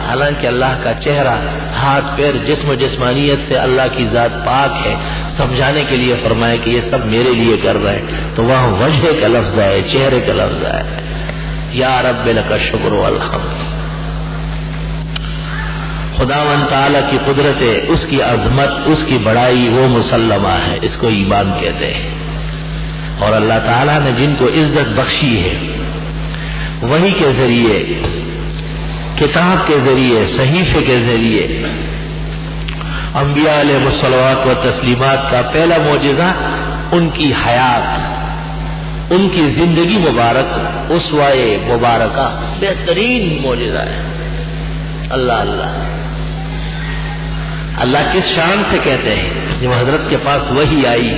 حالانکہ اللہ کا چہرہ، ہاتھ پیر جسم و جسمانیت سے اللہ کی ذات پاک ہے، سمجھانے کے لیے فرمایا کہ یہ سب میرے لیے کر رہے ہیں، تو وہاں وجہ کا لفظ ہے، چہرے کا لفظ ہے۔ یا رب لک الشکر والحمد، خداوند تعالیٰ کی قدرت ہے، اس کی عظمت، اس کی بڑائی وہ مسلمہ ہے، اس کو ایمان کہتے ہیں۔ اور اللہ تعالیٰ نے جن کو عزت بخشی ہے وحی کے ذریعے، کتاب کے ذریعے، صحیفے کے ذریعے، انبیاء علیہ الصلوات و تسلیمات کا پہلا معجزہ ان کی حیات، ان کی زندگی مبارک، اسوہ مبارکہ بہترین معجزہ ہے۔ اللہ اللہ اللہ کس شان سے کہتے ہیں؟ جب حضرت کے پاس وحی آئی،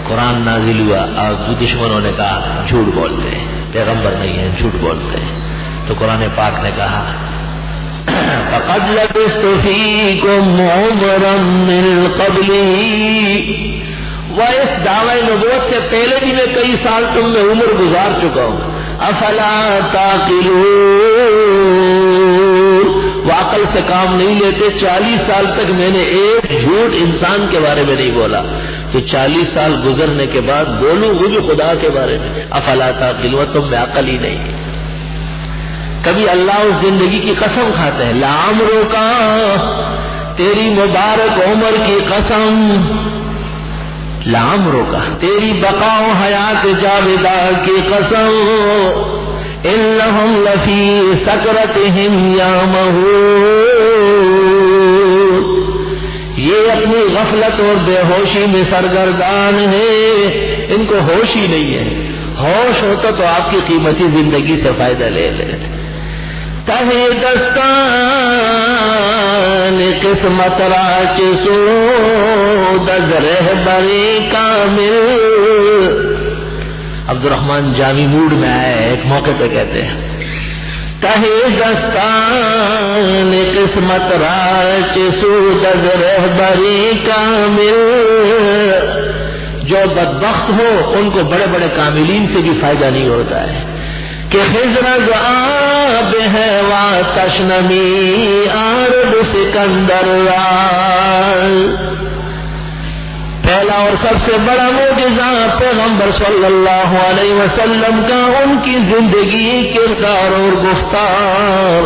قرآن نازل ہوا، اور دشمنوں نے کہا جھوٹ بولتے ہیں، پیغمبر نہیں ہے، جھوٹ بولتے ہیں، تو قرآن پاک نے کہا فَقَدْ لَبِثْتُ فِيكُمْ عُمْرًا مِّن قَبْلِهِ، اس دعوی نبوت سے پہلے بھی میں کئی سال تم میں عمر گزار چکا ہوں، افلا تعقلون وہ عقل سے کام نہیں لیتے. 40 سال تک میں نے ایک جھوٹ انسان کے بارے میں نہیں بولا، تو 40 سال گزرنے کے بعد بولوں وہ بھی خدا کے بارے میں. افلا تعقلون، تم میں عقل ہی نہیں. کبھی اللہ اس زندگی کی قسم کھاتے ہیں، لعمرو کا تیری مبارک عمر کی قسم، لعمرو کا تیری بقا و حیات جاویدہ کی قسم، انہم لفی سکرتہم یعمہون، یہ اپنی غفلت اور بے ہوشی میں سرگردان ہے، ان کو ہوش ہی نہیں ہے. ہوش ہوتا تو آپ کی قیمتی زندگی سے فائدہ لے لیتے. تہی دستان قسمت راچ سود از رہبری کامل. عبد الرحمن جامی موڈ میں آئے ایک موقع پہ کہتے ہیں، تہی دستان قسمت راچ سود از رہبری کامل. جو بدبخت ہو ان کو بڑے بڑے کاملین سے بھی فائدہ نہیں ہوتا ہے کہ خضر آب ہے وا تشنمی عرب سکندر رال. پہلا اور سب سے بڑا معجزہ پیغمبر صلی اللہ علیہ وسلم کا ان کی زندگی، کردار اور گفتار.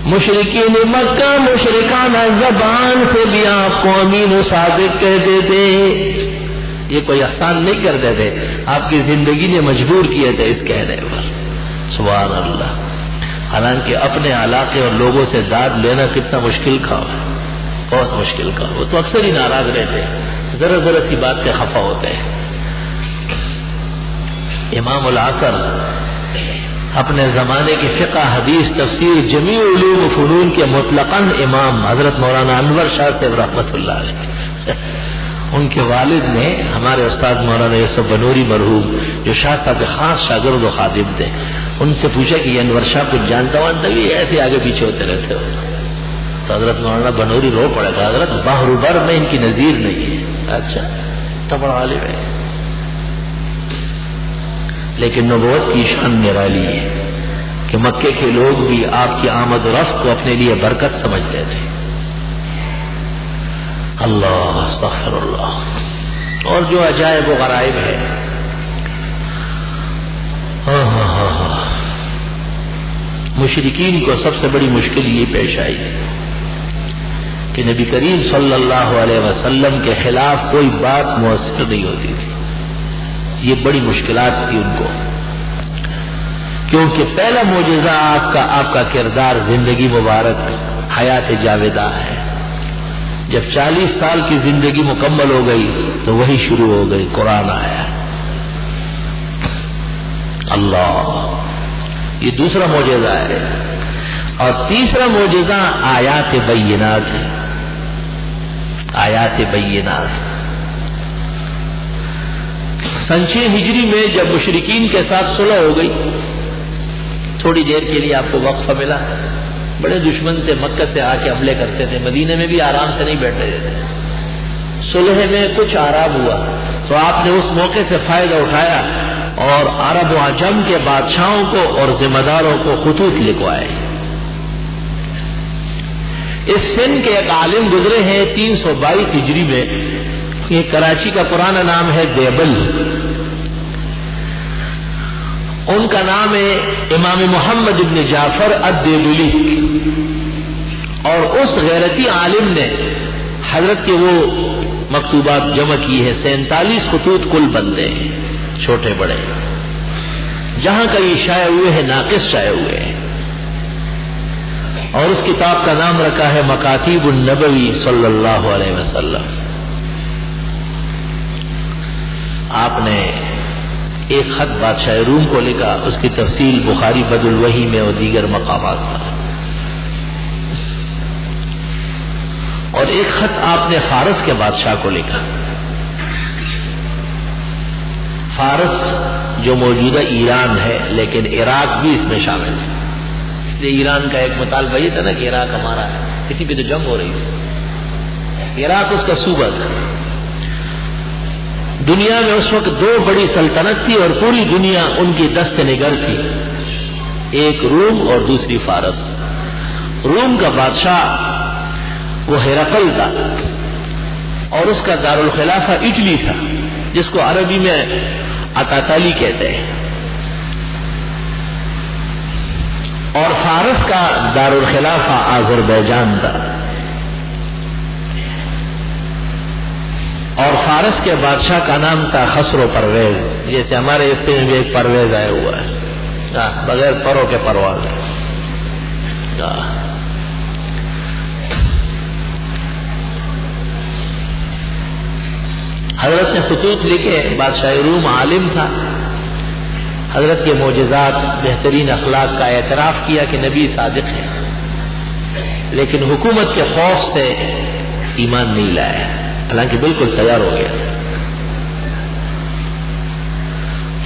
مشرکین مکہ مشرکانہ زبان سے بھی آپ کو امین و صادق کہتے تھے. یہ کوئی احسان نہیں کرتے تھے، آپ کی زندگی نے مجبور کیے تھے اس کہنے پر. سبحان اللہ. حالانکہ اپنے علاقے اور لوگوں سے داد لینا کتنا مشکل کام ہے، بہت مشکل کام. وہ تو اکثر ہی ناراض رہتے، ذرا ذرا سی بات پہ خفا ہوتے ہیں. امام العصر اپنے زمانے کی فقہ، حدیث، تفسیر، جمیع علوم و فنون کے مطلقاً امام حضرت مولانا انور شاہ صاحب رحمۃ اللہ علیہ، ان کے والد نے ہمارے استاد مولانا یوسف بنوری مرحوم، جو شاہ صاحب کے خاص شاگرد و خادم تھے، ان سے پوچھا کہ یہ انور شاہ کچھ جانتا وانتا بھی ایسے آگے پیچھے ہوتے رہتے ہو؟ تو حضرت مولانا بنوری رو پڑا تھا، حضرت بحر بر میں ان کی نظیر نہیں ہے. اچھا تو بڑا عالم ہے، لیکن نبوت کی شان نرالی ہے کہ مکے کے لوگ بھی آپ کی آمد و رفت کو اپنے لیے برکت سمجھتے تھے. اللہ استغفر اللہ. اور جو عجائب و غرائب ہے، مشرکین کو سب سے بڑی مشکل یہ پیش آئی کہ نبی کریم صلی اللہ علیہ وسلم کے خلاف کوئی بات مؤثر نہیں ہوتی تھی. یہ بڑی مشکلات تھی ان کو، کیونکہ پہلا معجزہ آپ کا کردار، زندگی مبارک، حیات جاویدہ ہے. جب 40 سال کی زندگی مکمل ہو گئی تو وہی شروع ہو گئی، قرآن آیا. اللہ، یہ دوسرا معجزہ ہے. اور تیسرا معجزہ آیات بینات ہے. آیات بینات. سن 6 ہجری میں جب مشرکین کے ساتھ صلح ہو گئی، تھوڑی دیر کے لیے آپ کو وقفہ ملا. بڑے دشمن سے مکہ سے آ کے حملے کرتے تھے، مدینے میں بھی آرام سے نہیں بیٹھتے تھے. صلح میں کچھ آرام ہوا تو آپ نے اس موقع سے فائدہ اٹھایا اور عرب و عجم کے بادشاہوں کو اور ذمہ داروں کو خطوط لکھوائے. اس سن کے ایک عالم گزرے ہیں 322 ہجری میں. یہ کراچی کا پرانا نام ہے دیبل. ان کا نام ہے امام محمد ابن جعفر الدیبلی. اور اس غیرتی عالم نے حضرت کے وہ مکتوبات جمع کی ہے. 47 خطوط کل بندے ہیں، چھوٹے بڑے. جہاں کا یہ شائع ہوئے ہیں ناقص شائع ہوئے ہیں. اور اس کتاب کا نام رکھا ہے مکاتیب النبوی صلی اللہ علیہ وسلم. آپ نے ایک خط بادشاہ روم کو لکھا، اس کی تفصیل بخاری بد الوحی میں اور دیگر مقامات پر. اور ایک خط آپ نے فارس کے بادشاہ کو لکھا. فارس جو موجودہ ایران ہے، لیکن عراق بھی اس میں شامل ہے. اس لیے ایران کا ایک مطالبہ یہ تھا نا کہ عراق ہمارا ہے، کسی پہ تو جنگ ہو رہی تھی. عراق اس کا صوبہ تھا. دنیا میں اس وقت 2 بڑی سلطنت تھی اور پوری دنیا ان کی دست نگر تھی، ایک روم اور دوسری فارس. روم کا بادشاہ وہ ہرقل تھا اور اس کا دارالخلافہ اٹلی تھا، جس کو عربی میں اکاتالی کہتے ہیں، اور فارس کا دارالخلافہ آذربائیجان تھا، اور فارس کے بادشاہ کا نام تھا خسرو پرویز، جیسے ہمارے اس میں بھی ایک پرویز آیا ہوا ہے، بغیر پروں کے پرواز ہے۔ حضرت نے خطوط لکھے، بادشاہ روم عالم تھا، حضرت کے معجزات، بہترین اخلاق کا اعتراف کیا کہ نبی صادق ہے، لیکن حکومت کے خوف سے ایمان نہیں لایا، حالانکہ بالکل تیار ہو گیا۔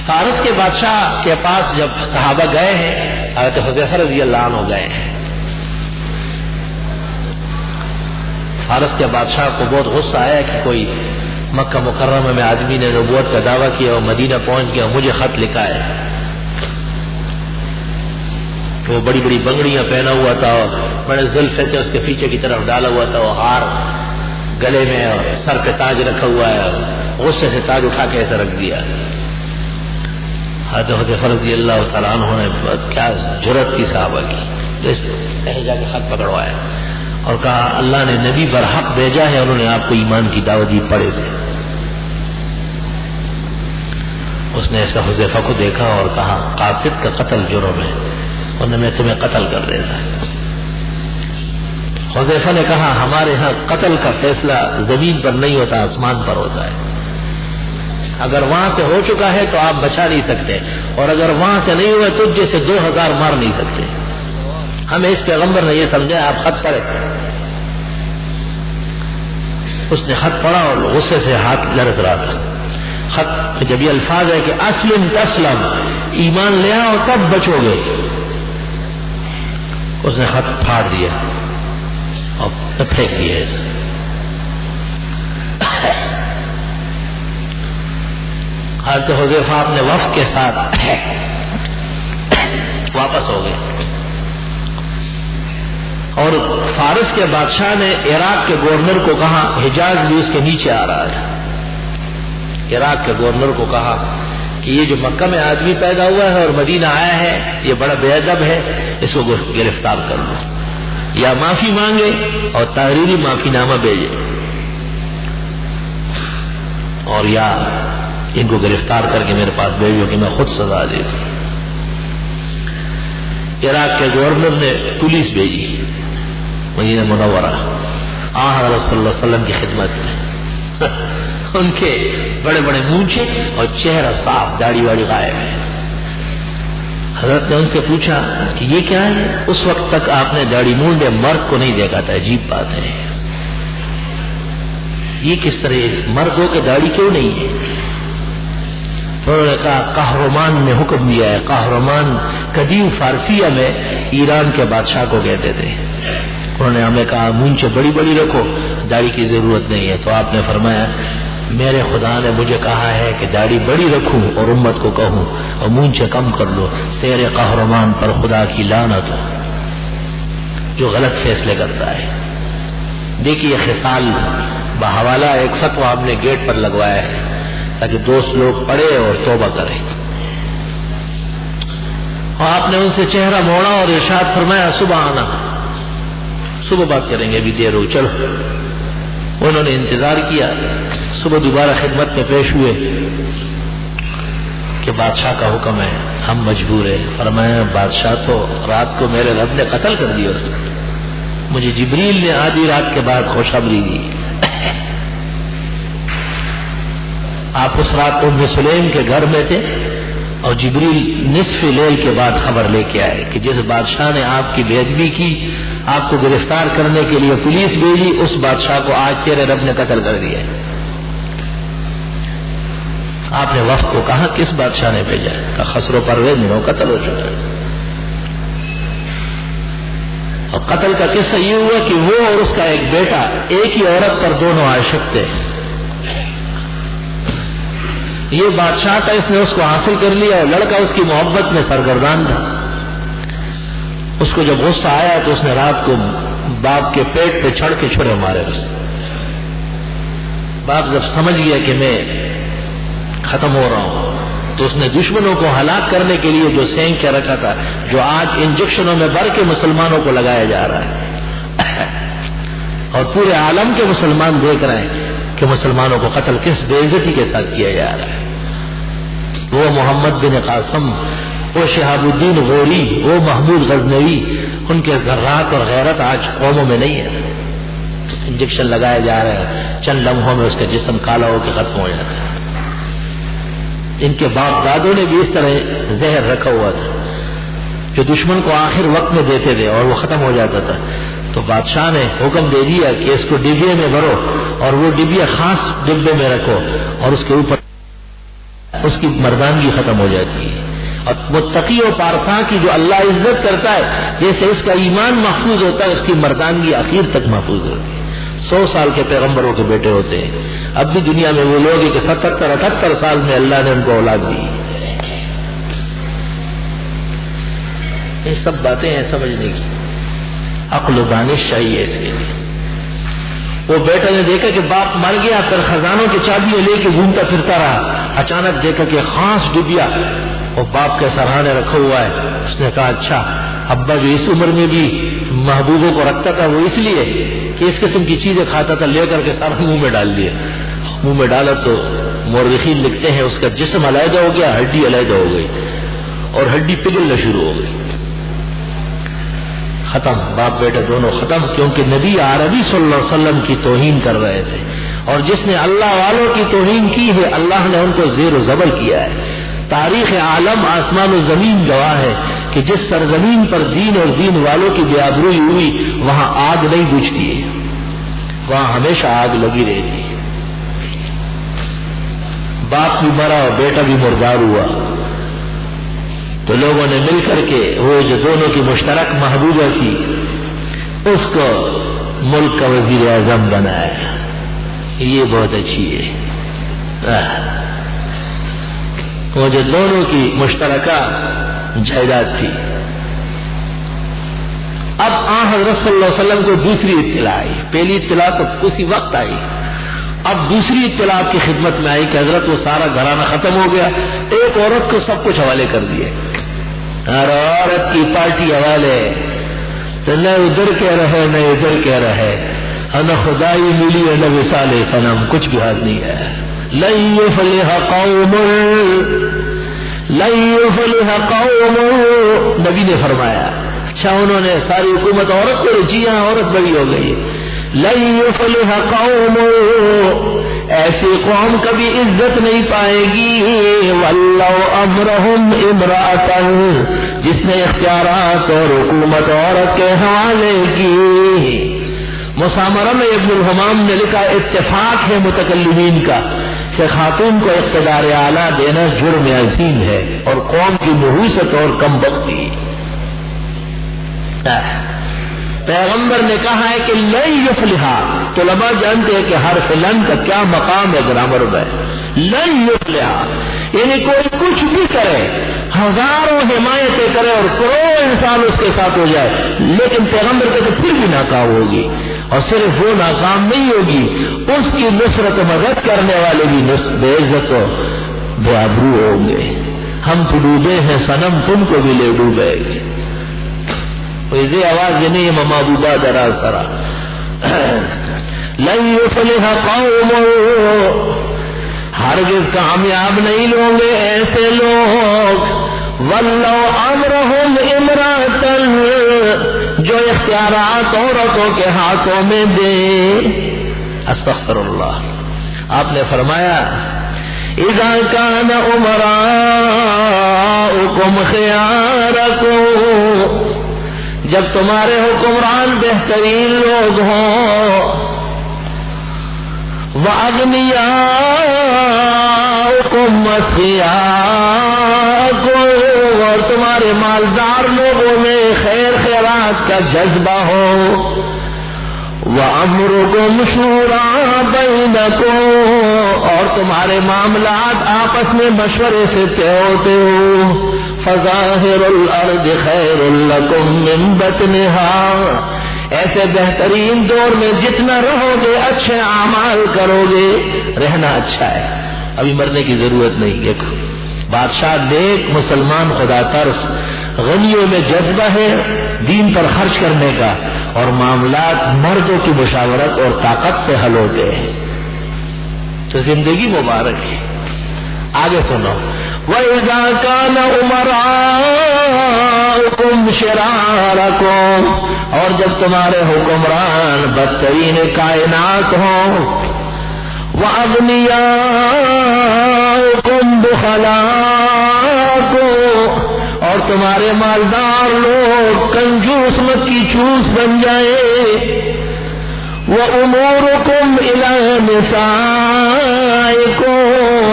فارس کے بادشاہ کے پاس جب صحابہ گئے ہیں، حضرت حذیفہ رضی اللہ عنہ گئے ہیں، فارس کے بادشاہ کو بہت غصہ آیا کہ کوئی مکہ مکرمہ میں آدمی نے نبوت کا دعویٰ کیا اور مدینہ پہنچ گیا، مجھے خط لکھا ہے۔ وہ بڑی بڑی بنگڑیاں پہنا ہوا تھا اور بڑے زلفے تھے اس کے پیچھے کی طرف ڈالا ہوا تھا، وہ ہار گلے میں اور سر پہ تاج رکھا ہوا ہے، غصے سے تاج اٹھا کے ایسے رکھ دیا۔ حضرت حذیفہ رضی اللہ تعالیٰ عنہ نے کیا جرأت کی صحابہ کی، کہیں جا کے خط پکڑوایا اور کہا اللہ نے نبی برحق بھیجا ہے، انہوں نے آپ کو ایمان کی دعوت دی، پڑھے تھے۔ اس نے ایسا حذیفہ کو دیکھا اور کہا قاصد کا قتل جرم ہے، ورنہ میں تمہیں قتل کر دیتا۔ حذیفہ نے کہا ہمارے ہاں قتل کا فیصلہ زمین پر نہیں ہوتا، آسمان پر ہوتا ہے، اگر وہاں سے ہو چکا ہے تو آپ بچا نہیں سکتے، اور اگر وہاں سے نہیں ہوا تو جیسے 2000 مار نہیں سکتے۔ ہمیں اس پیغمبر نے یہ سمجھا، آپ خط پڑھے۔ اس نے خط پڑھا اور غصے سے ہاتھ لرز رہا تھا۔ خط جب یہ الفاظ ہے کہ اسلم تسلم، ایمان لے آؤ تب بچو گے، اس نے خط پھاڑ دیا اور پھینک دیا۔ حضرت حذیفہ اپنے وفد کے ساتھ واپس ہو گئے، اور فارس کے بادشاہ نے عراق کے گورنر کو کہا، حجاز بھی اس کے نیچے آ رہا تھا، عراق کے گورنر کو کہا کہ یہ جو مکہ میں آدمی پیدا ہوا ہے اور مدینہ آیا ہے یہ بڑا بے ادب ہے، اس کو گرفتار کر لو، یا معافی مانگے اور تحریری معافی نامہ بھیجے، اور یا ان کو گرفتار کر کے میرے پاس بھیجو کہ میں خود سزا دے دوں۔ عراق کے گورنر نے پولیس بھیجی مدینہ منورہ، حضرت صلی اللہ علیہ وسلم کی خدمت میں، ان کے بڑے بڑے مونچھے اور چہرہ صاف، داڑھی واڑی غائب ہے۔ حضرت نے ان سے پوچھا کہ یہ کیا ہے؟ اس وقت تک آپ نے داڑھی مونڈے مرد کو نہیں دیکھا تھا، عجیب بات ہے، یہ کس طرح مرد ہو کے داڑھی کیوں نہیں ہے؟ انہوں نے کہا قہرمان نے حکم دیا ہے۔ قہرمان قدیم فارسیہ میں ایران کے بادشاہ کو کہتے تھے۔ انہوں نے ہمیں کہا مونچھے بڑی بڑی رکھو، داڑھی کی ضرورت نہیں ہے، تو آپ نے فرمایا میرے خدا نے مجھے کہا ہے کہ داڑھی بڑی رکھوں اور امت کو کہوں اور مونچھے کم کر لو، تیرے قہرمان پر خدا کی لعنت ہو جو غلط فیصلے کرتا ہے۔ دیکھیے خصال بحوالہ ایک فتویٰ ہم نے گیٹ پر لگوایا ہے تاکہ دوست لوگ پڑھے اور توبہ کریں، اور آپ نے ان سے چہرہ موڑا اور ارشاد فرمایا صبح آنا، صبح بات کریں گے، ابھی دیر ہو، چلو۔ انہوں نے انتظار کیا، صبح دوبارہ خدمت میں پیش ہوئے کہ بادشاہ کا حکم ہے، ہم مجبور ہیں۔ فرمایا بادشاہ تو رات کو میرے رب نے قتل کر دیا، مجھے جبریل نے آدھی رات کے بعد خوشخبری دی۔ آپ اس رات ام سلیم کے گھر میں تھے اور جبریل نصف لیل کے بعد خبر لے کے آئے کہ جس بادشاہ نے آپ کی بے ادبی کی، آپ کو گرفتار کرنے کے لیے پولیس بھیجی، اس بادشاہ کو آج تیرے رب نے قتل کر دیا ہے۔ آپ نے وفد کو کہا کس بادشاہ نے بھیجا ہے؟ کہا خسرو پرویز نے، وہ قتل ہو چکا ہے۔ اور قتل کا قصہ یہ ہوا کہ وہ اور اس کا ایک بیٹا ایک ہی عورت پر دونوں عاشق تھے۔ یہ بادشاہ تھا، اس نے اس کو حاصل کر لیا اور لڑکا اس کی محبت میں سرگردان تھا۔ اس کو جب غصہ آیا تو اس نے رات کو باپ کے پیٹ پہ چڑھ کے چھڑے مارے اسے. باپ جب سمجھ گیا کہ میں ختم ہو رہا ہوں تو اس نے دشمنوں کو ہلاک کرنے کے لیے جو سینک کے رکھا تھا، جو آج انجیکشنوں میں بھر کے مسلمانوں کو لگایا جا رہا ہے اور پورے عالم کے مسلمان دیکھ رہے ہیں کہ مسلمانوں کو قتل کس بے عزتی کے ساتھ کیا جا رہا ہے. وہ محمد بن قاسم، وہ شہاب الدین غوری، وہ محمود غزنوی، ان کے ذرات اور غیرت آج قوموں میں نہیں ہے. انجیکشن لگائے جا رہے ہیں، چند لمحوں میں اس کا جسم کالا ہو کے ختم ہو جاتا ہے. ان کے باپ دادوں نے بھی اس طرح زہر رکھا ہوا تھا جو دشمن کو آخر وقت میں دیتے تھے اور وہ ختم ہو جاتا تھا. تو بادشاہ نے حکم دے دیا کہ اس کو ڈبے میں بھرو اور وہ ڈبیا خاص ڈبے میں رکھو اور اس کے اوپر اس کی مردانگی ختم ہو جاتی ہے. اور متقی و پارسا کی جو اللہ عزت کرتا ہے، جیسے اس کا ایمان محفوظ ہوتا ہے اس کی مردانگی آخر تک محفوظ ہوتی ہے. 100 سال کے پیغمبروں کے بیٹے ہوتے ہیں. اب بھی دنیا میں وہ لوگ ہیں کہ 77-78 سال میں اللہ نے ان کو اولاد دی. یہ سب باتیں ہیں سمجھنے کی، عقل و دانش چاہیے اس کے لیے. وہ بیٹا نے دیکھا کہ باپ مر گیا، پھر خزانوں کی چابیاں لے کے گھومتا پھرتا رہا. اچانک دیکھا کہ خاص ڈبیا وہ باپ کے سرہانے رکھا ہوا ہے. اس نے کہا اچھا، ابا جو اس عمر میں بھی محبوبوں کو رکھتا تھا وہ اس لیے کہ اس قسم کی چیزیں کھاتا تھا، لے کر کے سارا منہ میں ڈال دیا. منہ میں ڈالا تو مورخین لکھتے ہیں اس کا جسم علیحدہ ہو گیا، ہڈی علیحدہ ہو گئی اور ہڈی پگھلنا شروع ہو گئی. ختم، باپ بیٹا دونوں ختم، کیونکہ نبی عربی صلی اللہ علیہ وسلم کی توہین کر رہے تھے. اور جس نے اللہ والوں کی توہین کی ہے اللہ نے ان کو زیر و زبر کیا ہے. تاریخ عالم آسمان و زمین گواہ ہے کہ جس سرزمین پر دین اور دین والوں کی بے آبروئی ہوئی وہاں آگ نہیں بجھتی ہے، وہاں ہمیشہ آگ لگی رہتی ہے. باپ بھی مرا اور بیٹا بھی مردار ہوا تو لوگوں نے مل کر کے وہ جو دونوں کی مشترک محبوبہ تھی اس کو ملک کا وزیر اعظم بنایا. یہ بہت اچھی ہے. وہ جو دونوں کی مشترکہ جائیداد تھی. اب حضرت صلی اللہ علیہ وسلم کو دوسری اطلاع آئی. پہلی اطلاع تو اسی وقت آئی، اب دوسری اطلاع کی خدمت میں آئی کہ حضرت وہ سارا گھرانہ ختم ہو گیا، ایک عورت کو سب کچھ حوالے کر دیے. ہر عورت کی پارٹی حوالے، تو نہ ادھر کہہ رہے نہ ادھر کہہ رہے، نہ خدائی ملی نہ وصال صنم، کچھ بھی حال نہیں ہے. لن يفلح قوم، نبی نے فرمایا. اچھا انہوں نے ساری حکومت عورت کو، جی ہاں عورت بڑی ہو گئی. لن يفلح قوم، ایسی قوم کبھی عزت نہیں پائے گی. ولو امرهم امرأة، جس نے اختیارات اور حکومت عورت کے حوالے کی. مسامرہ میں ابن الحمام نے لکھا اتفاق ہے متکلمین کا کہ خاتون کو اقتدار اعلیٰ دینا جرم عظیم ہے اور قوم کی نحوست اور کم بختی. پیغمبر نے کہا ہے کہ لن یفلح، طلباء جانتے ہیں کہ حرف لن کا کیا مقام ہے گرامر میں. لن یفلح یعنی کوئی کچھ بھی کرے، ہزاروں حمایتیں کرے اور کروڑوں انسان اس کے ساتھ ہو جائے، لیکن پیغمبر کہتے پھر بھی ناکام ہوگی. اور صرف وہ ناکام نہیں ہوگی، اس کی نصرت و مدد کرنے والے بھی بے عزت و بے آبرو ہوں گے. ہم تو ڈوبے ہیں صنم، تم کو بھی لے ڈوبے گے. یہ آواز یہ نہیں ہے محبوبہ دراز سرا. لن یفلح قوم، ہرگز کامیاب نہیں ہوں گے ایسے لوگ. ولو امرهم امرأة، جو اختیارات عورتوں کے ہاتھوں میں دے. استغفر اللہ. آپ نے فرمایا اذا كان امراؤكم خياركم، جب تمہارے حکمران بہترین لوگ ہوں. وَأَغْنِيَاؤُكُمْ أَسْخِيَاءَكُمْ، اور تمہارے مالدار لوگوں میں خیر خیرات کا جذبہ ہو. وَأَمْرُكُمْ شُورَى بَيْنَكُمْ، اور تمہارے معاملات آپس میں مشورے سے طے ہوتے ہو. فظاہر الارض خیر لکم من بطنها، ایسے بہترین دور میں جتنا رہو گے اچھے اعمال کرو گے، رہنا اچھا ہے، ابھی مرنے کی ضرورت نہیں۔ دیکھو بادشاہ نیک، مسلمان خدا ترس، غنیوں میں جذبہ ہے دین پر خرچ کرنے کا، اور معاملات مردوں کی مشاورت اور طاقت سے حل ہوتے ہیں، تو زندگی مبارک ہے۔ آگے سنو، وَإِذَا كَانَ أُمَرَاؤُكُمْ شِرَارَكُمْ، اور جب تمہارے حکمران بدترین کائنات ہوں، وَأَغْنِيَاؤُكُمْ بُخَلَاءُكُمْ، اور تمہارے مالدار لوگ کنجوس مکی چوس بن جائے، وَأُمُورُكُمْ إِلَى نِسَائِكُمْ،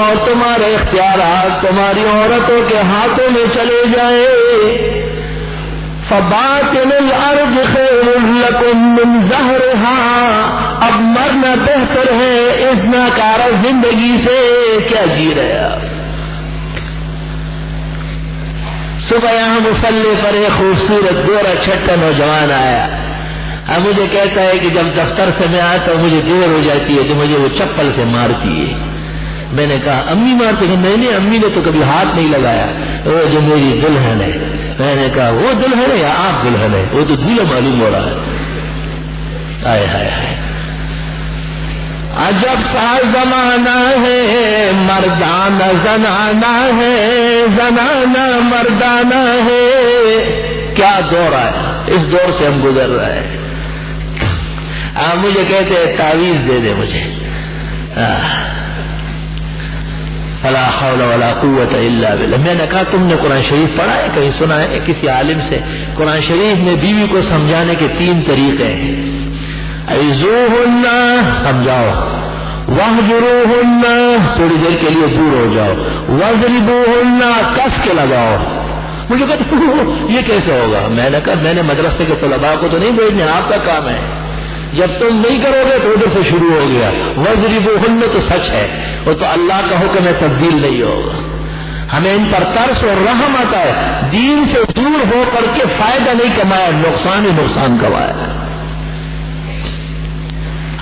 اور تمہارے اختیارات تمہاری عورتوں کے ہاتھوں میں چلے جائے، فَبَاطِنُ الْأَرْضِ خَيْرٌ لَكُمْ مِنْ ظَهْرِهَا، اب مرنا بہتر ہے اس ناکارہ زندگی سے، کیا جی رہے آپ۔ صبح یہاں مصلی پر ایک خوبصورت گورا چھٹا نوجوان آیا، اب مجھے کہتا ہے کہ جب دفتر سے میں آتا ہوں مجھے دیر ہو جاتی ہے تو مجھے وہ چپل سے مارتی ہے۔ میں نے کہا امی مارتے ہیں؟ نہیں امی نے تو کبھی ہاتھ نہیں لگایا، وہ جو میری دلہن ہے۔ میں نے کہا وہ دلہن ہے یا آپ دلہن ہے؟ وہ تو دولہا معلوم ہو رہا ہے۔ آئے ہائے ہائے، عجب سا زمانہ ہے، مردانہ زنانہ ہے، زنانہ مردانہ ہے، کیا دور آیا، اس دور سے ہم گزر رہے ہیں۔ مجھے کہتے ہیں تعویذ دے دے مجھے، فلا حول ولا قوت الا باللہ۔ میں نے کہا تم نے قرآن شریف پڑھا ہے، کہیں سنا ہے کسی عالم سے؟ قرآن شریف میں بیوی کو سمجھانے کے 3 طریقے ہیں، عظوہن سمجھاؤ، واہجروہن تھوڑی دیر کے لیے دور ہو جاؤ، واضربوہن کس کے لگاؤ۔ مجھے کہتے یہ کیسے ہوگا؟ میں نے کہا میں نے مدرسے کے طلباء کو تو نہیں بھیجنے، آپ کا کام ہے، جب تم نہیں کرو گے تو ادھر سے شروع ہو گیا۔ واضربوہن تو سچ ہے، وہ تو اللہ کا حکم ہے، تبدیل نہیں ہوگا۔ ہمیں ان پر ترس اور رحم آتا ہے، دین سے دور ہو کر کے فائدہ نہیں کمایا، نقصان ہی نقصان کمایا۔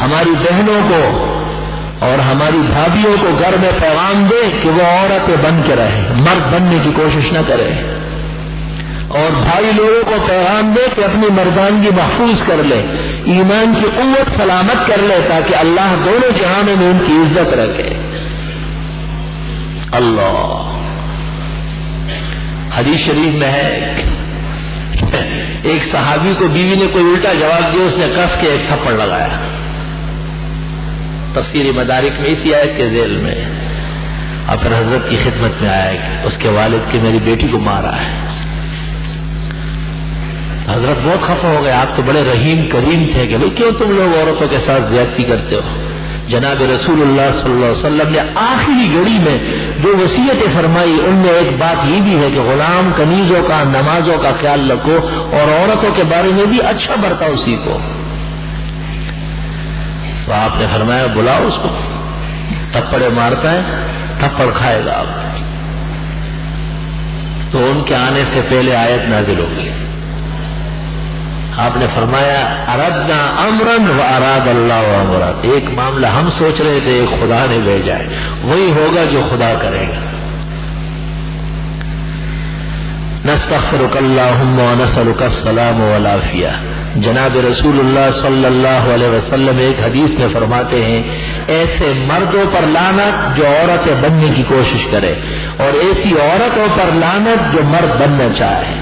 ہماری بہنوں کو اور ہماری بھابھیوں کو گھر میں پیغام دے کہ وہ عورتیں بن کے رہیں، مرد بننے کی کوشش نہ کرے، اور بھائی لوگوں کو پیغام دے کہ اپنی مردانگی محفوظ کر لے، ایمان کی قوت سلامت کر لے، تاکہ اللہ دونوں جہانوں میں ان کی عزت رکھے۔ اللہ، حدیث شریف میں ہے ایک صحابی کو بیوی نے کوئی الٹا جواب دیا، اس نے کس کے ایک تھپڑ لگایا۔ تفسیر مدارک میں اسی آیت کے ذیل میں اور پھر حضرت کی خدمت میں آیا کہ اس کے والد کے میری بیٹی کو مارا ہے۔ حضرت بہت خفا ہو گئے، آپ تو بڑے رحیم کریم تھے کہ بھئی کیوں تم لوگ عورتوں کے ساتھ زیادتی کرتے ہو؟ جناب رسول اللہ صلی اللہ علیہ وسلم نے آخری گھڑی میں جو وصیتیں فرمائی ان میں ایک بات یہ بھی ہے کہ غلام کنیزوں کا، نمازوں کا خیال رکھو، اور عورتوں کے بارے میں بھی اچھا برتاؤ سیکھو۔ تو آپ نے فرمایا بلاؤ اس کو، تھپڑے مارتا ہے تھپڑ کھائے گا آپ۔ تو ان کے آنے سے پہلے آیت نازل ہو گئی، آپ نے فرمایا اردنا امرن و اراد اللہ امرا، ایک معاملہ ہم سوچ رہے تھے ایک خدا نے بھیجا ہے، وہی ہوگا جو خدا کرے گا۔ نستغفرک اللہم و نسألک السلام والعافیہ۔ جناب رسول اللہ صلی اللہ علیہ وسلم ایک حدیث میں فرماتے ہیں ایسے مردوں پر لعنت جو عورتیں بننے کی کوشش کرے، اور ایسی عورتوں پر لعنت جو مرد بننا چاہے۔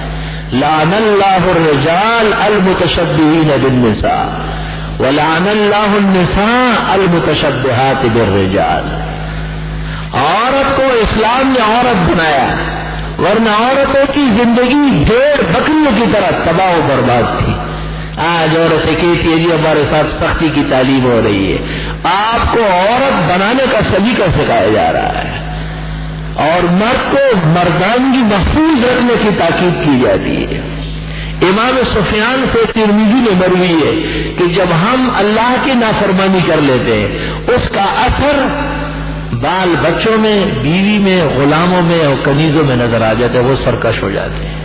لعن اللہ الرجال المتشبہین بالنساء ولعن اللہ النساء المتشبہات بالرجال۔ عورت کو اسلام نے عورت بنایا، ورنہ عورتوں کی زندگی بھیڑ بکریوں کی طرح تباہ و برباد تھی۔ آج عورتیں کہتی ہے جی ہمارے ساتھ سختی کی تعلیم ہو رہی ہے۔ آپ کو عورت بنانے کا سلیقہ سکھایا جا رہا ہے، اور مرد کو مردانگی محفوظ رکھنے کی تاکید کی جاتی ہے۔ امام سفیان سے ترمذی میں مروی ہے کہ جب ہم اللہ کی نافرمانی کر لیتے ہیں اس کا اثر بال بچوں میں، بیوی میں، غلاموں میں اور کنیزوں میں نظر آ جاتے ہیں، وہ سرکش ہو جاتے ہیں۔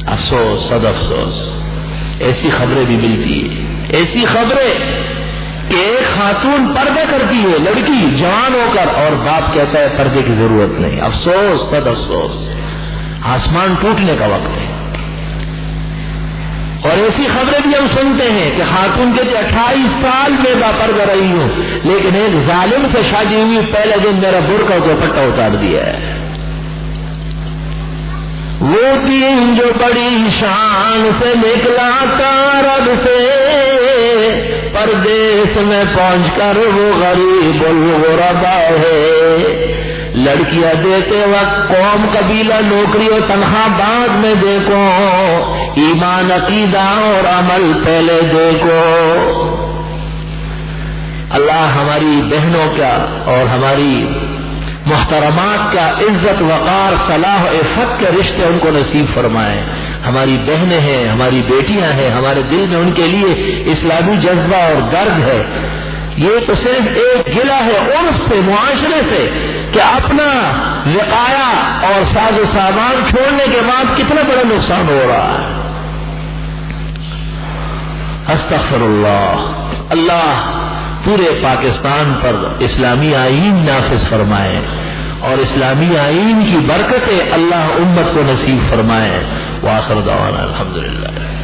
افسوس، صد افسوس، ایسی خبریں بھی ملتی ہیں، ایسی خبریں کہ ایک خاتون پردہ کرتی ہے، لڑکی جوان ہو کر، اور باپ کہتا ہے پردے کی ضرورت نہیں۔ افسوس، صد افسوس، آسمان ٹوٹنے کا وقت ہے۔ اور ایسی خبریں بھی ہم سنتے ہیں کہ خاتون کہتی 28 سال میں باپردہ رہی ہوں، لیکن ایک ظالم سے شادی ہوئی، پہلے دن میرا برقع اور دوپٹہ اتار دیا ہے۔ وہ دین جو بڑی شان سے نکلا تھا رب سے، پردیس میں پہنچ کر وہ غریب الغربا ہے۔ لڑکیاں دیتے وقت قوم، قبیلہ، نوکری اور تنخواہ بعد میں دیکھو، ایمان، عقیدہ اور عمل پہلے دیکھو۔ اللہ ہماری بہنوں کا اور ہماری محترمات کا عزت، وقار، صلاح و عفت کے رشتے ان کو نصیب فرمائے۔ ہماری بہنیں ہیں، ہماری بیٹیاں ہیں، ہمارے دل میں ان کے لیے اسلامی جذبہ اور درد ہے۔ یہ تو صرف ایک گلہ ہے عرف سے، معاشرے سے، کہ اپنا وقایا اور ساز و سامان چھوڑنے کے بعد کتنا بڑا نقصان ہو رہا ہے۔ استغفر اللہ۔ اللہ پورے پاکستان پر اسلامی آئین نافذ فرمائے اور اسلامی آئین کی برکتیں اللہ امت کو نصیب فرمائے۔ وآخر دعوانا الحمدللہ۔